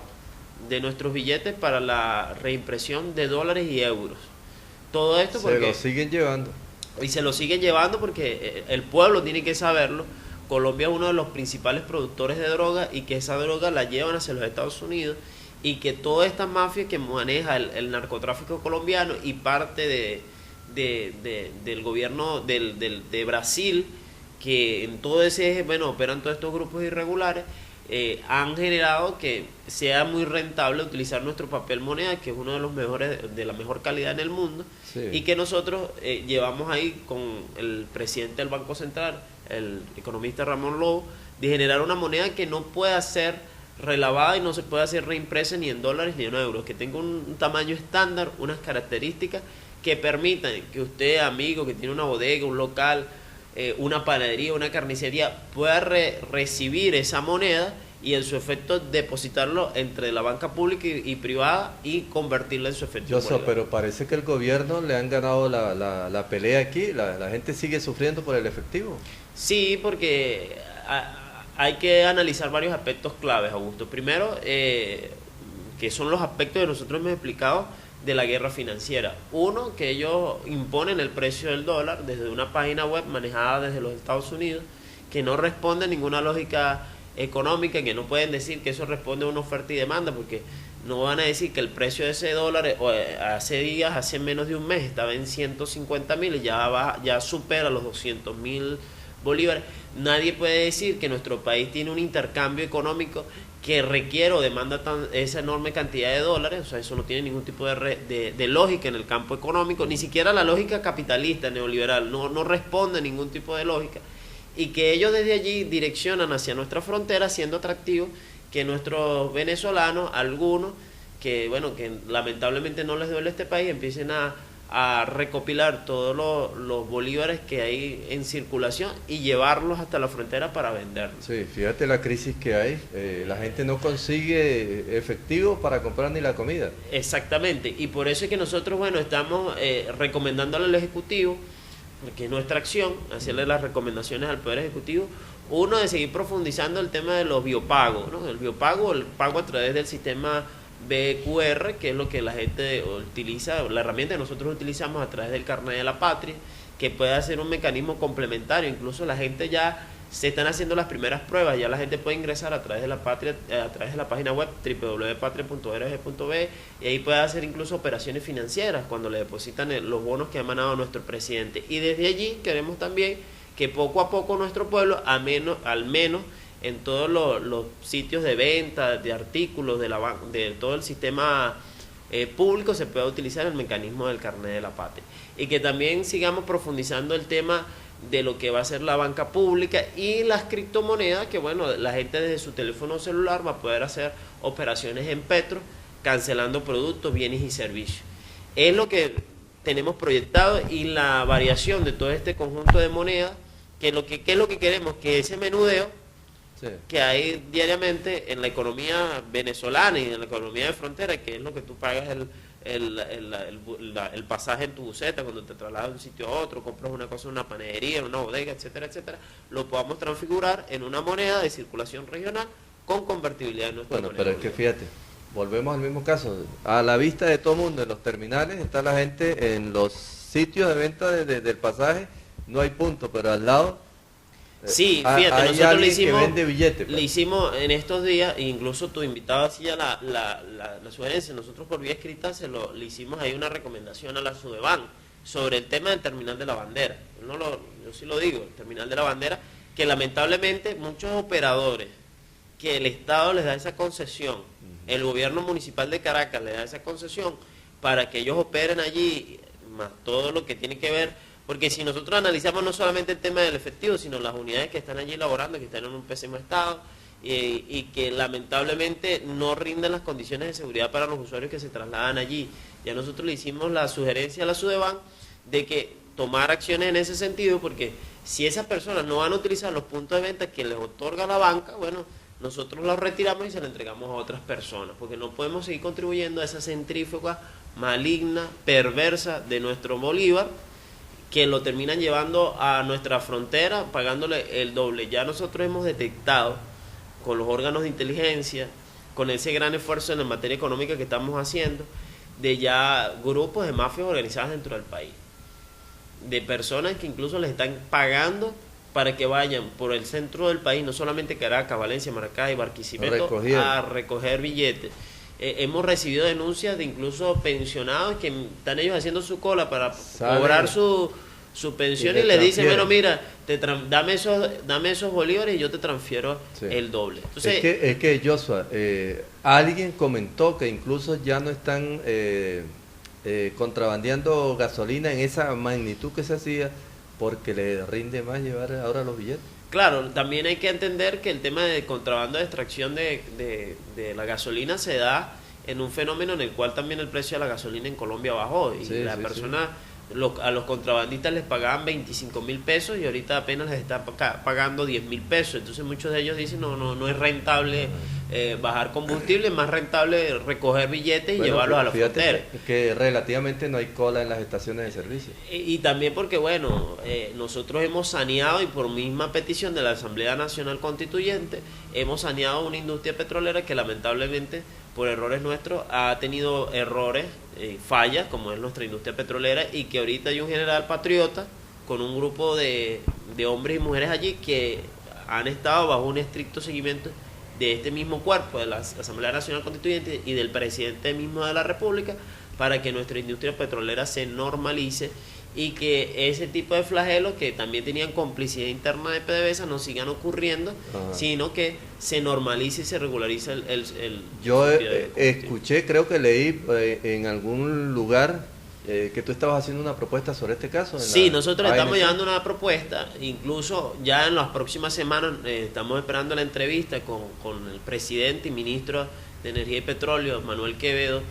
S5: de nuestros billetes para la reimpresión de dólares y euros. Todo esto porque...
S3: Se lo siguen llevando.
S5: Y se lo siguen llevando porque el pueblo tiene que saberlo. Colombia es uno de los principales productores de droga y que esa droga la llevan hacia los Estados Unidos y que toda esta mafia que maneja el narcotráfico colombiano y parte del gobierno de Brasil, que en todo ese eje, bueno, operan todos estos grupos irregulares, han generado que sea muy rentable utilizar nuestro papel moneda, que es uno de los mejores, de la mejor calidad en el mundo, sí. Y que nosotros llevamos ahí con el presidente del Banco Central, el economista Ramón Lobo, de generar una moneda que no pueda ser relavada y no se pueda hacer reimpresa ni en dólares ni en euros, que tenga un tamaño estándar, unas características que permitan que usted, amigo, que tiene una bodega, un local, una panadería, una carnicería, pueda recibir esa moneda y en su efecto depositarlo entre la banca pública y privada y convertirla en su efecto.
S3: Pero parece que el gobierno le han ganado la pelea aquí, la gente sigue sufriendo por el efectivo.
S5: Sí, porque hay que analizar varios aspectos claves, Augusto. Primero, que son los aspectos que nosotros hemos explicado de la guerra financiera. Uno, que ellos imponen el precio del dólar desde una página web manejada desde los Estados Unidos, que no responde a ninguna lógica económica, que no pueden decir que eso responde a una oferta y demanda, porque no van a decir que el precio de ese dólar hace días, hace menos de un mes, estaba en 150.000 y ya supera los 200.000 bolívares. Nadie puede decir que nuestro país tiene un intercambio económico que requiere o demanda esa enorme cantidad de dólares. O sea, eso no tiene ningún tipo de lógica en el campo económico, ni siquiera la lógica capitalista neoliberal, no responde a ningún tipo de lógica, y que ellos desde allí direccionan hacia nuestra frontera, siendo atractivo que nuestros venezolanos, algunos que lamentablemente no les duele este país, empiecen a recopilar todos los bolívares que hay en circulación y llevarlos hasta la frontera para venderlos.
S3: Sí, fíjate la crisis que hay, la gente no consigue efectivo para comprar ni la comida.
S5: Exactamente, y por eso es que nosotros, estamos recomendándole al Ejecutivo, que es nuestra acción, hacerle las recomendaciones al Poder Ejecutivo, uno, de seguir profundizando el tema de los biopagos, ¿no? El biopago, el pago a través del sistema BQR, que es lo que la gente utiliza, la herramienta que nosotros utilizamos a través del carnet de la patria, que puede ser un mecanismo complementario. Incluso la gente ya se están haciendo las primeras pruebas, ya la gente puede ingresar a través de la patria, a través de la página web www.patria.org.be, y ahí puede hacer incluso operaciones financieras cuando le depositan los bonos que ha emanado nuestro presidente. Y desde allí queremos también que poco a poco nuestro pueblo, al menos en todos los sitios de venta de artículos de todo el sistema público, se pueda utilizar el mecanismo del carnet de la patria, y que también sigamos profundizando el tema de lo que va a ser la banca pública y las criptomonedas, que la gente desde su teléfono celular va a poder hacer operaciones en Petro, cancelando productos, bienes y servicios. Es lo que tenemos proyectado, y la variación de todo este conjunto de monedas, ¿qué es lo que queremos? Que ese menudeo que hay diariamente en la economía venezolana y en la economía de frontera, que es lo que tú pagas el pasaje en tu buseta cuando te trasladas de un sitio a otro, compras una cosa en una panadería, en una bodega, etcétera, etcétera, lo podamos transfigurar en una moneda de circulación regional con convertibilidad en nuestra moneda.
S3: Pero es que fíjate, volvemos al mismo caso, a la vista de todo el mundo, en los terminales está la gente, en los sitios de venta del pasaje no hay punto, pero al lado
S5: sí, fíjate, nosotros
S3: le
S5: hicimos en estos días, e incluso tu invitado hacía la sugerencia, nosotros por vía escrita le hicimos ahí una recomendación a la Sudeban sobre el tema del terminal de la bandera. Yo sí lo digo, el terminal de la bandera, que lamentablemente muchos operadores que el Estado les da esa concesión, el gobierno municipal de Caracas le da esa concesión para que ellos operen allí, más todo lo que tiene que ver. Porque si nosotros analizamos no solamente el tema del efectivo, sino las unidades que están allí laborando, que están en un pésimo estado, y que lamentablemente no rinden las condiciones de seguridad para los usuarios que se trasladan allí. Ya nosotros le hicimos la sugerencia a la Sudeban de que tomar acciones en ese sentido, porque si esas personas no van a utilizar los puntos de venta que les otorga la banca, nosotros los retiramos y se los entregamos a otras personas, porque no podemos seguir contribuyendo a esa centrífuga maligna, perversa de nuestro Bolívar, que lo terminan llevando a nuestra frontera pagándole el doble. Ya nosotros hemos detectado con los órganos de inteligencia, con ese gran esfuerzo en la materia económica que estamos haciendo, de ya grupos de mafias organizadas dentro del país, de personas que incluso les están pagando para que vayan por el centro del país, no solamente Caracas, Valencia, Maracay, Barquisimeto, a recoger billetes. Hemos recibido denuncias de incluso pensionados que están ellos haciendo su cola para cobrar su pensión, y les dicen, mira, dame esos bolívares y yo te transfiero el doble. Entonces,
S3: es que Joshua, alguien comentó que incluso ya no están contrabandeando gasolina en esa magnitud que se hacía, porque le rinde más llevar ahora los billetes.
S5: Claro, también hay que entender que el tema de contrabando de extracción de la gasolina se da en un fenómeno en el cual también el precio de la gasolina en Colombia bajó, y a los contrabandistas les pagaban 25.000 pesos y ahorita apenas les está pagando 10.000 pesos. Entonces muchos de ellos dicen no es rentable bajar combustible, es más rentable recoger billetes y llevarlos a la frontera.
S3: Que relativamente no hay cola en las estaciones de servicio.
S5: Y también porque nosotros hemos saneado, y por misma petición de la Asamblea Nacional Constituyente, hemos saneado una industria petrolera que lamentablemente por errores nuestros ha tenido errores, fallas, como es nuestra industria petrolera, y que ahorita hay un general patriota con un grupo de hombres y mujeres allí que han estado bajo un estricto seguimiento de este mismo cuerpo, de la Asamblea Nacional Constituyente y del presidente mismo de la República, para que nuestra industria petrolera se normalice y que ese tipo de flagelos que también tenían complicidad interna de PDVSA no sigan ocurriendo, sino que se normalice y se regularice el
S3: Yo escuché, creo que leí en algún lugar que tú estabas haciendo una propuesta sobre este caso.
S5: Sí, nosotros estamos llevando una propuesta, incluso ya en las próximas semanas estamos esperando la entrevista con el presidente y ministro de Energía y Petróleo, Manuel Quevedo,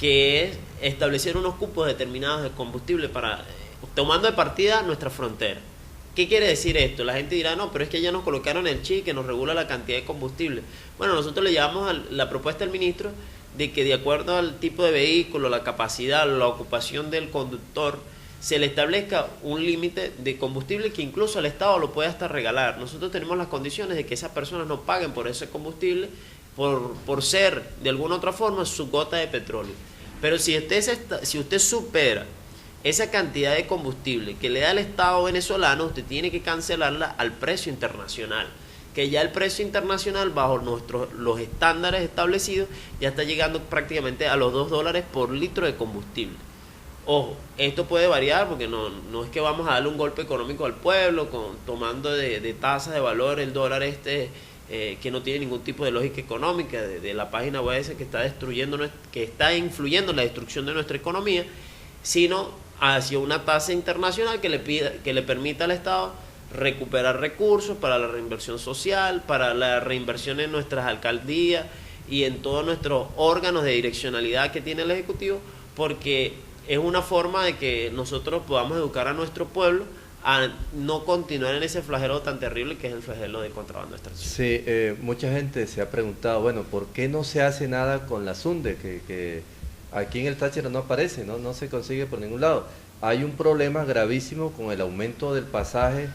S5: que es establecer unos cupos determinados de combustible para tomando de partida nuestra frontera. ¿Qué quiere decir esto? La gente dirá, no, pero es que ya nos colocaron el chip que nos regula la cantidad de combustible. Bueno, nosotros le llevamos la propuesta al ministro de que de acuerdo al tipo de vehículo, la capacidad, la ocupación del conductor, se le establezca un límite de combustible que incluso el Estado lo puede hasta regalar. Nosotros tenemos las condiciones de que esas personas no paguen por ese combustible por ser de alguna otra forma su gota de petróleo. Pero si usted supera esa cantidad de combustible que le da el Estado venezolano, usted tiene que cancelarla al precio internacional, que ya el precio internacional bajo los estándares establecidos ya está llegando prácticamente a los $2 por litro de combustible. Ojo, esto puede variar porque no es que vamos a darle un golpe económico al pueblo tomando de tasa de valor el dólar que no tiene ningún tipo de lógica económica de la página web esa que está influyendo en la destrucción de nuestra economía, sino hacia una tasa internacional que le permita al Estado recuperar recursos para la reinversión social, para la reinversión en nuestras alcaldías y en todos nuestros órganos de direccionalidad que tiene el Ejecutivo, porque es una forma de que nosotros podamos educar a nuestro pueblo a no continuar en ese flagelo tan terrible que es el flagelo de contrabando de extracción.
S3: Sí, mucha gente se ha preguntado, bueno, ¿por qué no se hace nada con la Sunde? Que aquí en el Táchira no aparece, no se consigue por ningún lado. Hay un problema gravísimo con el aumento del pasaje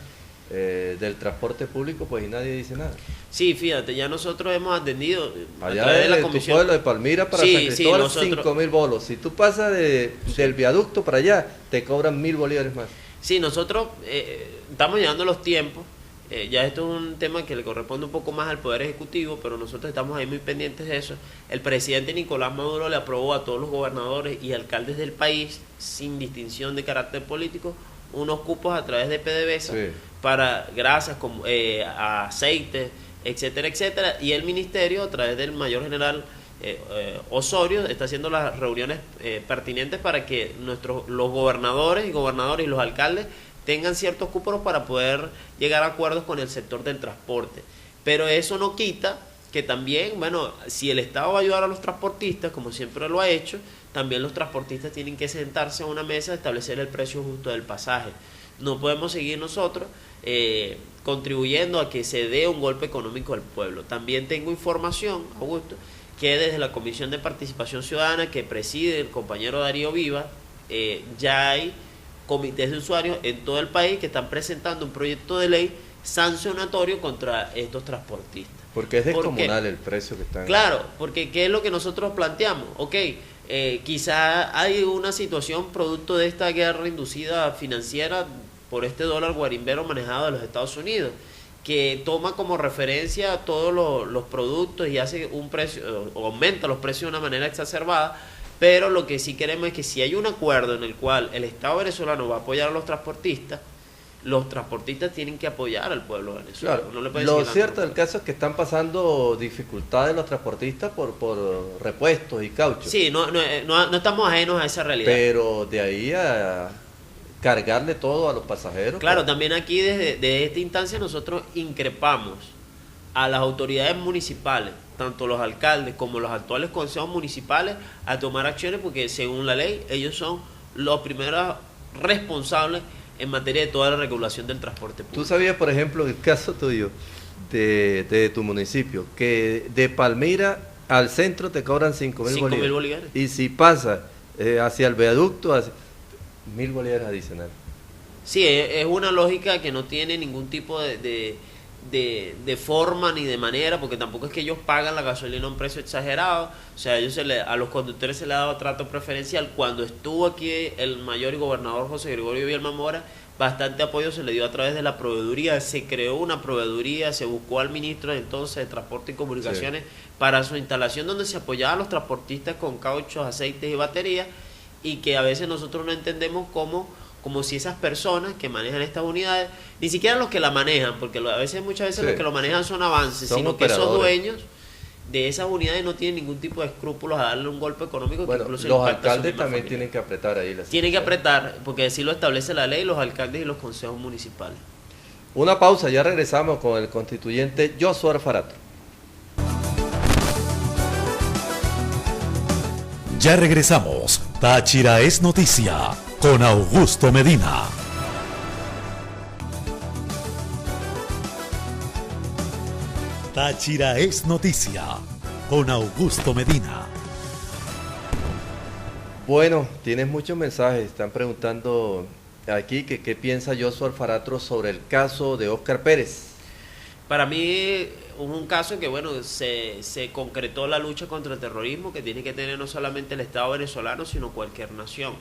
S3: del transporte público, pues y nadie dice nada.
S5: Sí, fíjate, ya nosotros hemos atendido
S3: allá
S5: a través de la
S3: tu
S5: comisión.
S3: pueblo de Palmira para San Cristóbal, 5.000 bolos. Si tú pasas del viaducto para allá, te cobran 1.000 bolívares más.
S5: Sí, nosotros estamos llevando los tiempos. Ya esto es un tema que le corresponde un poco más al Poder Ejecutivo, pero nosotros estamos ahí muy pendientes de eso. El presidente Nicolás Maduro le aprobó a todos los gobernadores y alcaldes del país, sin distinción de carácter político, unos cupos a través de PDVSA para grasas, como aceite, etcétera, etcétera. Y el ministerio, a través del mayor general Osorio, está haciendo las reuniones pertinentes para que los gobernadores y los alcaldes tengan ciertos cupos para poder llegar a acuerdos con el sector del transporte. Pero eso no quita que también, bueno, si el Estado va a ayudar a los transportistas, como siempre lo ha hecho, también los transportistas tienen que sentarse a una mesa a establecer el precio justo del pasaje. No podemos seguir nosotros contribuyendo a que se dé un golpe económico al pueblo. También tengo información, Augusto, que desde la Comisión de Participación Ciudadana que preside el compañero Darío Viva, ya hay comités de usuarios en todo el país que están presentando un proyecto de ley sancionatorio contra estos transportistas.
S3: Porque es descomunal el precio que están.
S5: Claro, porque ¿qué es lo que nosotros planteamos? Ok, quizá hay una situación producto de esta guerra inducida financiera por este dólar guarimbero manejado de los Estados Unidos, que toma como referencia todos los productos y hace un precio, o aumenta los precios de una manera exacerbada. Pero lo que sí queremos es que si hay un acuerdo en el cual el Estado venezolano va a apoyar a los transportistas tienen que apoyar al pueblo venezolano.
S3: Claro,
S5: no le pueden
S3: lo cierto del caso es que están pasando dificultades los transportistas por repuestos y cauchos.
S5: Sí, no estamos ajenos a esa realidad.
S3: Pero de ahí a cargarle todo a los pasajeros.
S5: Claro,
S3: pues.
S5: también aquí desde esta instancia nosotros increpamos a las autoridades municipales, tanto los alcaldes como los actuales consejos municipales, a tomar acciones porque según la ley ellos son los primeros responsables en materia de toda la regulación del transporte público.
S3: Tú sabías, por ejemplo, en el caso tuyo de tu municipio, que de Palmira al centro te cobran 5.000 bolívares. Y si pasa hacia el viaducto, 1.000 bolívares adicionales.
S5: Sí, es una lógica que no tiene ningún tipo de forma ni de manera, porque tampoco es que ellos pagan la gasolina a un precio exagerado. O sea, a los conductores se les ha dado trato preferencial. Cuando estuvo aquí el mayor y gobernador José Gregorio Vielma Mora, bastante apoyo se le dio a través de la proveeduría, se creó una proveeduría, se buscó al ministro entonces de Transporte y Comunicaciones para su instalación, donde se apoyaba a los transportistas con cauchos, aceites y baterías, y que a veces nosotros no entendemos como si esas personas que manejan estas unidades, ni siquiera los que la manejan, porque muchas veces los que lo manejan son avances, sino que esos dueños de esas unidades no tienen ningún tipo de escrúpulos a darle un golpe económico.
S3: Bueno,
S5: que incluso
S3: los alcaldes también tienen que apretar ahí.
S5: Tienen que apretar, porque así lo establece la ley, los alcaldes y los consejos municipales.
S3: Una pausa, ya regresamos con el constituyente Josué Alfarato.
S2: Ya regresamos. Táchira es noticia con Augusto Medina. Táchira es noticia con Augusto Medina.
S3: Bueno, tienes muchos mensajes. Están preguntando aquí que qué piensa Josué Alfarato sobre el caso de Óscar Pérez.
S5: Para mí hubo un caso que, bueno, se concretó la lucha contra el terrorismo que tiene que tener no solamente el Estado venezolano, sino cualquier nación.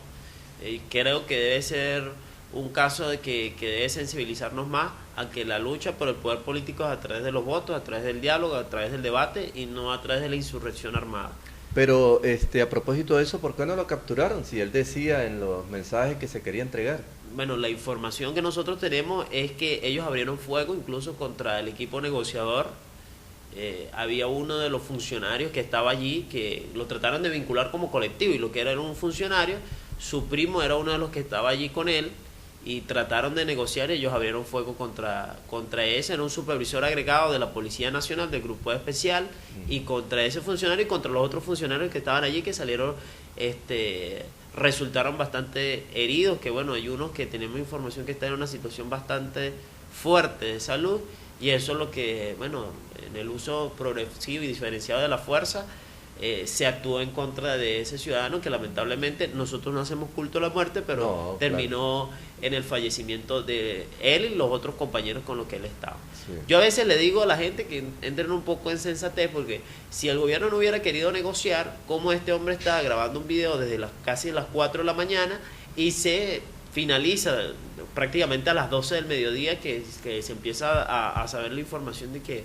S5: Creo que debe ser un caso de que debe sensibilizarnos más a que la lucha por el poder político es a través de los votos, a través del diálogo, a través del debate y no a través de la insurrección armada.
S3: Pero a propósito de eso, ¿por qué no lo capturaron? Si él decía en los mensajes que se quería entregar.
S5: Bueno, la información que nosotros tenemos es que ellos abrieron fuego incluso contra el equipo negociador. Había uno de los funcionarios que estaba allí que lo trataron de vincular como colectivo y lo que era un funcionario, su primo era uno de los que estaba allí con él y trataron de negociar y ellos abrieron fuego contra ese, era un supervisor agregado de la Policía Nacional del Grupo Especial y contra ese funcionario y contra los otros funcionarios que estaban allí que salieron, resultaron bastante heridos, que bueno, hay unos que tenemos información que están en una situación bastante fuerte de salud y eso es lo que, bueno, en el uso progresivo y diferenciado de la fuerza se actuó en contra de ese ciudadano que lamentablemente nosotros no hacemos culto a la muerte, pero terminó en el fallecimiento de él y los otros compañeros con los que él estaba. Sí. Yo a veces le digo a la gente que entren un poco en sensatez porque si el gobierno no hubiera querido negociar, como este hombre está grabando un video desde casi las 4 de la mañana y se finaliza prácticamente a las 12 del mediodía que se empieza a saber la información de que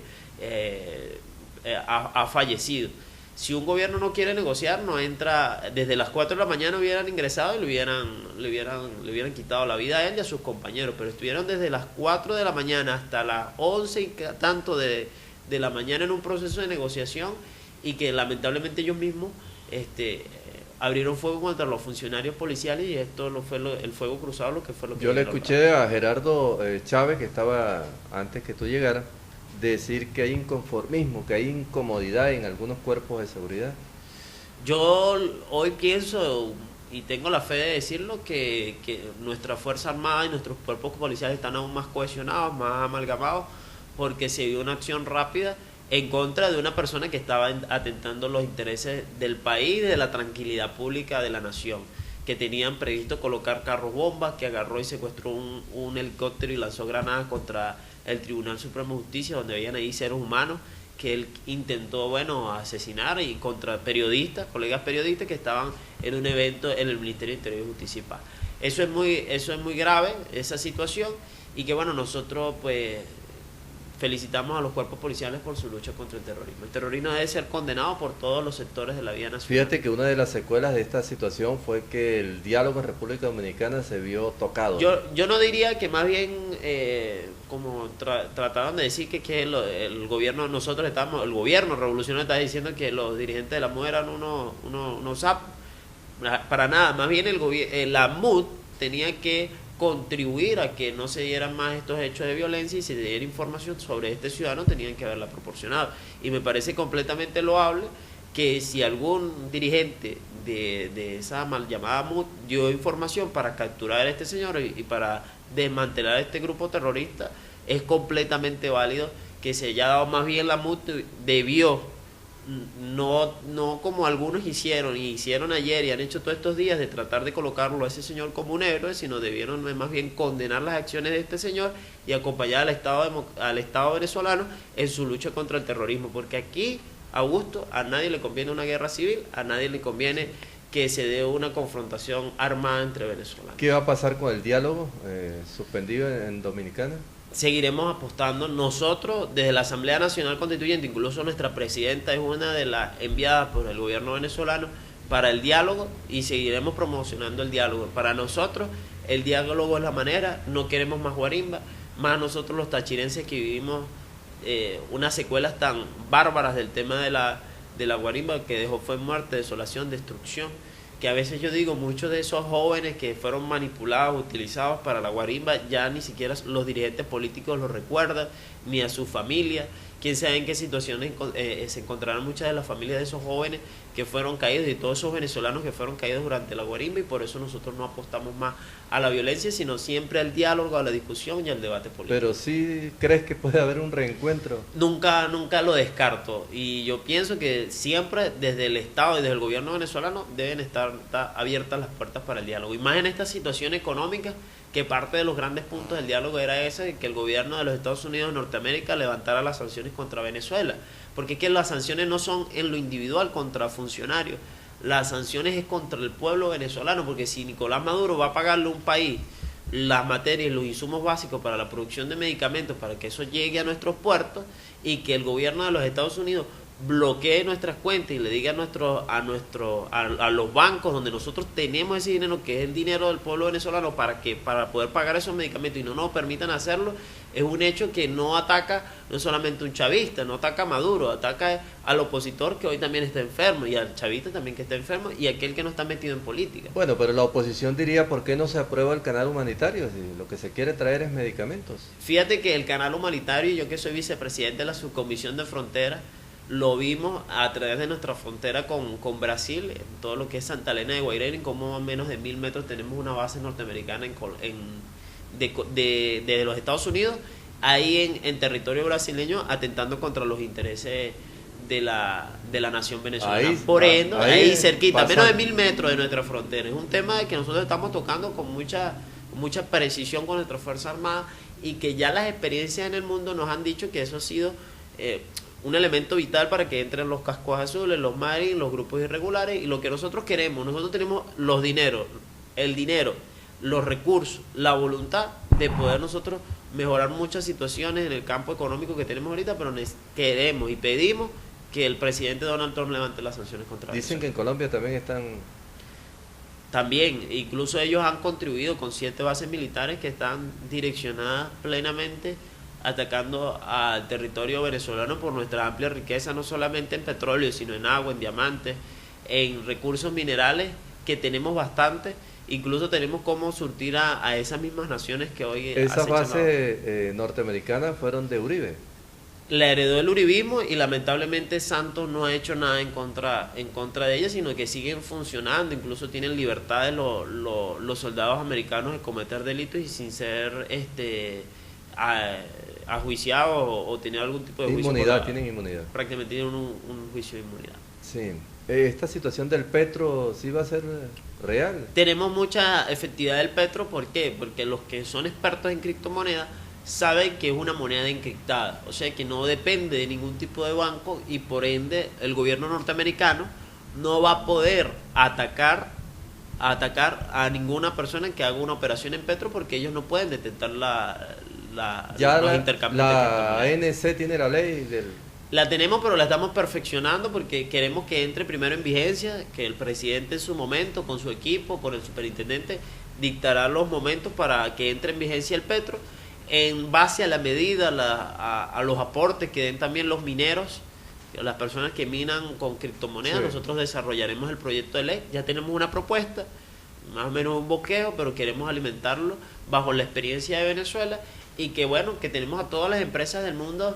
S5: ha fallecido. Si un gobierno no quiere negociar, no entra, desde las 4 de la mañana hubieran ingresado y le hubieran quitado la vida a él y a sus compañeros, pero estuvieron desde las 4 de la mañana hasta las 11 y tanto de la mañana en un proceso de negociación y que lamentablemente ellos mismos abrieron fuego contra los funcionarios policiales y esto fue el fuego cruzado lo que fue lo que...
S3: Yo le escuché a Gerardo Chávez, que estaba antes que tú llegaras, decir que hay inconformismo, que hay incomodidad en algunos cuerpos de seguridad.
S5: Yo hoy pienso y tengo la fe de decirlo que nuestra Fuerza Armada y nuestros cuerpos policiales están aún más cohesionados, más amalgamados, porque se dio una acción rápida en contra de una persona que estaba atentando los intereses del país y de la tranquilidad pública de la nación, que tenían previsto colocar carros bombas, que agarró y secuestró un helicóptero y lanzó granadas contra el Tribunal Supremo de Justicia, donde habían ahí seres humanos que él intentó, asesinar y contra periodistas, colegas periodistas que estaban en un evento en el Ministerio de Interior y Justicia y Paz. Eso es muy grave, esa situación, y que nosotros pues felicitamos a los cuerpos policiales por su lucha contra el terrorismo. El terrorismo debe ser condenado por todos los sectores de la vida nacional.
S3: Fíjate que una de las secuelas de esta situación fue que el diálogo en República Dominicana se vio tocado.
S5: Yo no diría que más bien, como trataron de decir que el gobierno, el gobierno revolucionario está diciendo que los dirigentes de la MUD eran unos sapos. Para nada, más bien la MUD tenía que contribuir a que no se dieran más estos hechos de violencia y si se diera información sobre este ciudadano tenían que haberla proporcionado. Y me parece completamente loable que si algún dirigente de esa mal llamada MUD dio información para capturar a este señor y para desmantelar este grupo terrorista, es completamente válido que se haya dado. Más bien la MUD debió, no como algunos hicieron ayer y han hecho todos estos días de tratar de colocarlo a ese señor como un héroe, sino debieron más bien condenar las acciones de este señor y acompañar al Estado venezolano en su lucha contra el terrorismo, porque aquí, Augusto, a nadie le conviene una guerra civil, a nadie le conviene que se dé una confrontación armada entre venezolanos.
S3: ¿Qué va a pasar con el diálogo suspendido en Dominicana?
S5: Seguiremos apostando nosotros desde la Asamblea Nacional Constituyente, incluso nuestra presidenta es una de las enviadas por el gobierno venezolano para el diálogo, y seguiremos promocionando el diálogo. Para nosotros el diálogo es la manera, no queremos más guarimba, más nosotros los tachirenses que vivimos unas secuelas tan bárbaras del tema de la guarimba, que dejó fue muerte, desolación, destrucción, que a veces yo digo, muchos de esos jóvenes que fueron manipulados, utilizados para la guarimba, ya ni siquiera los dirigentes políticos los recuerdan, ni a su familia. Quién sabe en qué situaciones se encontrarán muchas de las familias de esos jóvenes que fueron caídos y todos esos venezolanos que fueron caídos durante la guarimba, y por eso nosotros no apostamos más a la violencia, sino siempre al diálogo, a la discusión y al debate político.
S3: Pero sí crees que puede haber un reencuentro.
S5: Nunca lo descarto, y yo pienso que siempre desde el Estado y desde el gobierno venezolano deben estar abiertas las puertas para el diálogo, y más en esta situación económica, que parte de los grandes puntos del diálogo era ese, que el gobierno de los Estados Unidos de Norteamérica levantara las sanciones contra Venezuela, porque es que las sanciones no son en lo individual contra funcionarios, las sanciones es contra el pueblo venezolano, porque si Nicolás Maduro va a pagarle a un país las materias, los insumos básicos para la producción de medicamentos, para que eso llegue a nuestros puertos, y que el gobierno de los Estados Unidos bloquee nuestras cuentas y le diga a los bancos donde nosotros tenemos ese dinero, que es el dinero del pueblo venezolano, para poder pagar esos medicamentos, y no nos permitan hacerlo, es un hecho que no ataca no solamente un chavista, no ataca a Maduro, ataca al opositor que hoy también está enfermo, y al chavista también que está enfermo, y aquel que no está metido en política.
S3: Bueno, pero la oposición diría, ¿por qué no se aprueba el canal humanitario? Si lo que se quiere traer es medicamentos.
S5: Fíjate que el canal humanitario, yo que soy vicepresidente de la subcomisión de frontera, lo vimos a través de nuestra frontera con Brasil, en todo lo que es Santa Elena de Guairén, como a menos de 1000 metros tenemos una base norteamericana de los Estados Unidos, ahí en territorio brasileño, atentando contra los intereses de la nación venezolana. Ahí cerquita, menos de 1000 metros de nuestra frontera. Es un tema que nosotros estamos tocando con mucha precisión con nuestra Fuerza Armada, y que ya las experiencias en el mundo nos han dicho que eso ha sido un elemento vital para que entren los cascos azules, los marines, los grupos irregulares, y lo que nosotros queremos, nosotros tenemos el dinero, los recursos, la voluntad de poder nosotros mejorar muchas situaciones en el campo económico que tenemos ahorita, pero queremos y pedimos que el presidente Donald Trump levante las sanciones contra Venezuela.
S3: Dicen que en Colombia también están...
S5: También, incluso ellos han contribuido con 7 bases militares que están direccionadas plenamente atacando al territorio venezolano por nuestra amplia riqueza, no solamente en petróleo, sino en agua, en diamantes, en recursos minerales, que tenemos bastante. Incluso tenemos cómo surtir a esas mismas naciones que hoy...
S3: Esas bases norteamericanas fueron de Uribe.
S5: La heredó el uribismo, y lamentablemente Santos no ha hecho nada en contra de ellas, sino que siguen funcionando. Incluso tienen libertad los soldados americanos de cometer delitos y sin ser ajuiciados o tener algún tipo de juicio.
S3: Tienen inmunidad.
S5: Prácticamente tienen un juicio de inmunidad.
S3: Sí. ¿Esta situación del petro sí va a ser real?
S5: Tenemos mucha efectividad del petro. ¿Por qué? Porque los que son expertos en criptomonedas saben que es una moneda encriptada, o sea que no depende de ningún tipo de banco, y por ende el gobierno norteamericano no va a poder atacar a ninguna persona que haga una operación en petro, porque ellos no pueden detectar los intercambios.
S3: La ANC tiene la ley
S5: La tenemos, pero la estamos perfeccionando, porque queremos que entre primero en vigencia, que el presidente en su momento, con su equipo, con el superintendente, dictará los momentos para que entre en vigencia el petro, en base a la medida, a los aportes que den también los mineros, las personas que minan con criptomonedas. Sí. Nosotros desarrollaremos el proyecto de ley, ya tenemos una propuesta, más o menos un bosquejo, pero queremos alimentarlo bajo la experiencia de Venezuela, y que bueno, que tenemos a todas las empresas del mundo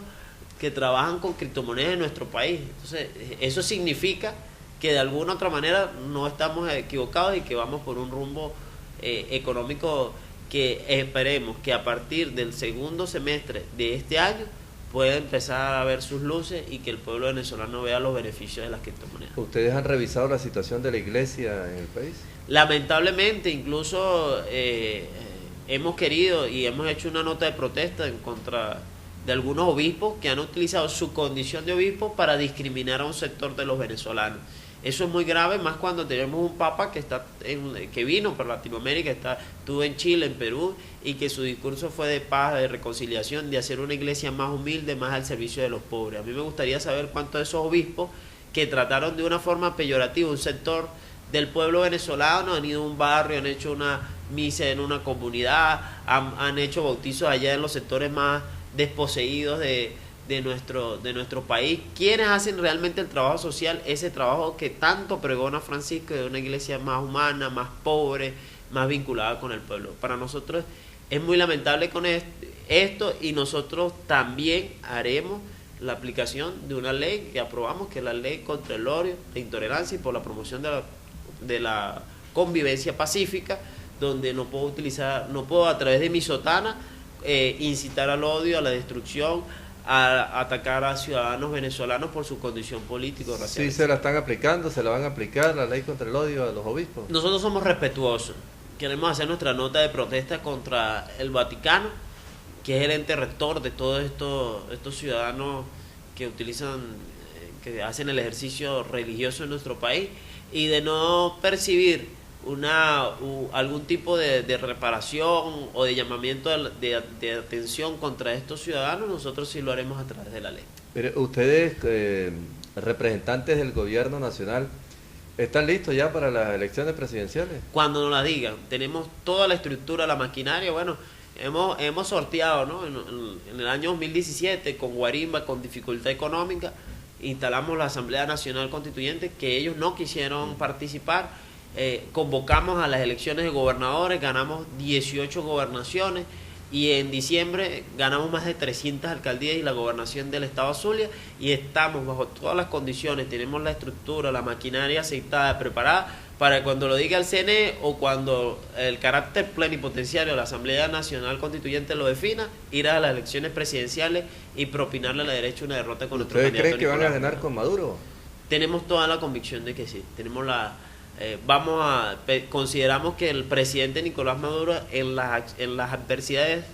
S5: que trabajan con criptomonedas en nuestro país. Entonces, eso significa que de alguna otra manera no estamos equivocados, y que vamos por un rumbo económico que esperemos que a partir del segundo semestre de este año pueda empezar a ver sus luces, y que el pueblo venezolano vea los beneficios de las criptomonedas.
S3: ¿Ustedes han revisado la situación de la iglesia en el país?
S5: Lamentablemente, incluso hemos querido y hemos hecho una nota de protesta en contra de algunos obispos que han utilizado su condición de obispo para discriminar a un sector de los venezolanos. Eso es muy grave, más cuando tenemos un papa que vino por Latinoamérica, estuvo en Chile, en Perú, y que su discurso fue de paz, de reconciliación, de hacer una iglesia más humilde, más al servicio de los pobres. A mí me gustaría saber cuántos de esos obispos que trataron de una forma peyorativa un sector del pueblo venezolano, han ido a un barrio, han hecho una misa en una comunidad, han hecho bautizos allá en los sectores más desposeídos de nuestro país. ¿Quiénes hacen realmente el trabajo social? Ese trabajo que tanto pregona Francisco, de una iglesia más humana, más pobre, más vinculada con el pueblo. Para nosotros es muy lamentable con esto, y nosotros también haremos la aplicación de una ley que aprobamos, que es la ley contra el odio, la intolerancia y por la promoción de la convivencia pacífica, donde no puedo a través de mi sotana incitar al odio, a la destrucción, a atacar a ciudadanos venezolanos por su condición político-racial.
S3: Sí, se la están aplicando, se la van a aplicar, la ley contra el odio a los obispos.
S5: Nosotros somos respetuosos, queremos hacer nuestra nota de protesta contra el Vaticano, que es el ente rector de todos estos ciudadanos que que hacen el ejercicio religioso en nuestro país, y de no percibir algún tipo de reparación o de llamamiento de atención contra estos ciudadanos. Nosotros sí lo haremos a través de la ley.
S3: Pero ustedes, representantes del gobierno nacional, ¿están listos ya para las elecciones presidenciales?
S5: Cuando nos la digan, tenemos toda la estructura, la maquinaria. Bueno, hemos sorteado, ¿no? En el año 2017, con guarimba, con dificultad económica, instalamos la Asamblea Nacional Constituyente, que ellos no quisieron participar. Convocamos a las elecciones de gobernadores, ganamos 18 gobernaciones, y en diciembre ganamos más de 300 alcaldías y la gobernación del estado Zulia, y estamos bajo todas las condiciones, tenemos la estructura, la maquinaria aceitada, preparada, para cuando lo diga el CNE o cuando el carácter plenipotenciario de la Asamblea Nacional Constituyente lo defina, ir a las elecciones presidenciales y propinarle a la derecha una derrota con nuestro candidato.
S3: ¿Ustedes creen que van a
S5: Nicolás
S3: ganar con Maduro?
S5: Tenemos toda la convicción de que sí. Tenemos consideramos que el presidente Nicolás Maduro, en las adversidades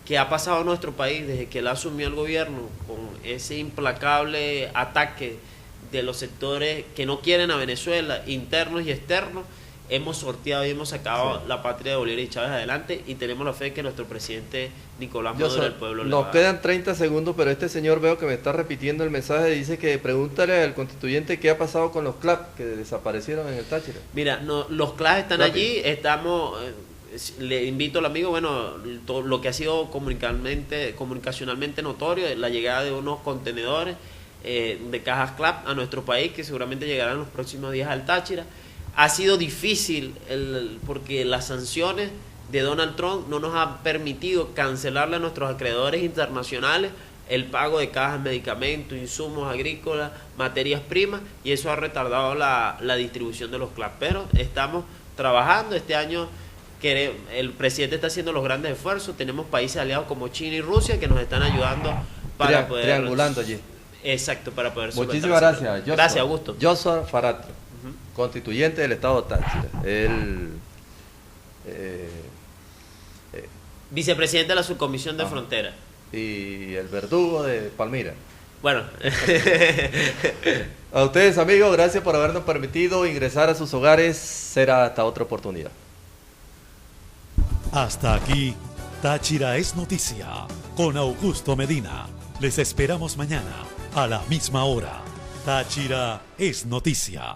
S5: que ha pasado en nuestro país desde que él asumió el gobierno, con ese implacable ataque de los sectores que no quieren a Venezuela, internos y externos, hemos sorteado y hemos sacado la patria de Bolívar y Chávez adelante, y tenemos la fe que nuestro presidente Nicolás Maduro, el pueblo, le va a
S3: Nos quedan 30 segundos, pero este señor veo que me está repitiendo el mensaje. Dice que pregúntale al constituyente qué ha pasado con los CLAP que desaparecieron en el Táchira.
S5: Mira, los CLAP están allí, le invito al amigo, todo lo que ha sido comunicacionalmente notorio, la llegada de unos contenedores de cajas CLAP a nuestro país, que seguramente llegarán en los próximos días al Táchira. Ha sido difícil porque las sanciones de Donald Trump no nos han permitido cancelarle a nuestros acreedores internacionales el pago de cajas, medicamentos, insumos agrícolas, materias primas, y eso ha retardado la distribución de los CLAP. Pero estamos trabajando este año. El presidente está haciendo los grandes esfuerzos. Tenemos países aliados como China y Rusia que nos están ayudando para poder...
S3: Triangulando allí.
S5: Exacto, para poder...
S3: Muchísimas gracias.
S5: Gracias, Augusto.
S3: Joshua Faratro, constituyente del estado de Táchira.
S5: Vicepresidente de la Subcomisión de Frontera.
S3: Y el verdugo de Palmira.
S5: Bueno.
S3: A ustedes, amigos, gracias por habernos permitido ingresar a sus hogares. Será hasta otra oportunidad.
S2: Hasta aquí, Táchira es noticia, con Augusto Medina. Les esperamos mañana, a la misma hora. Táchira es noticia.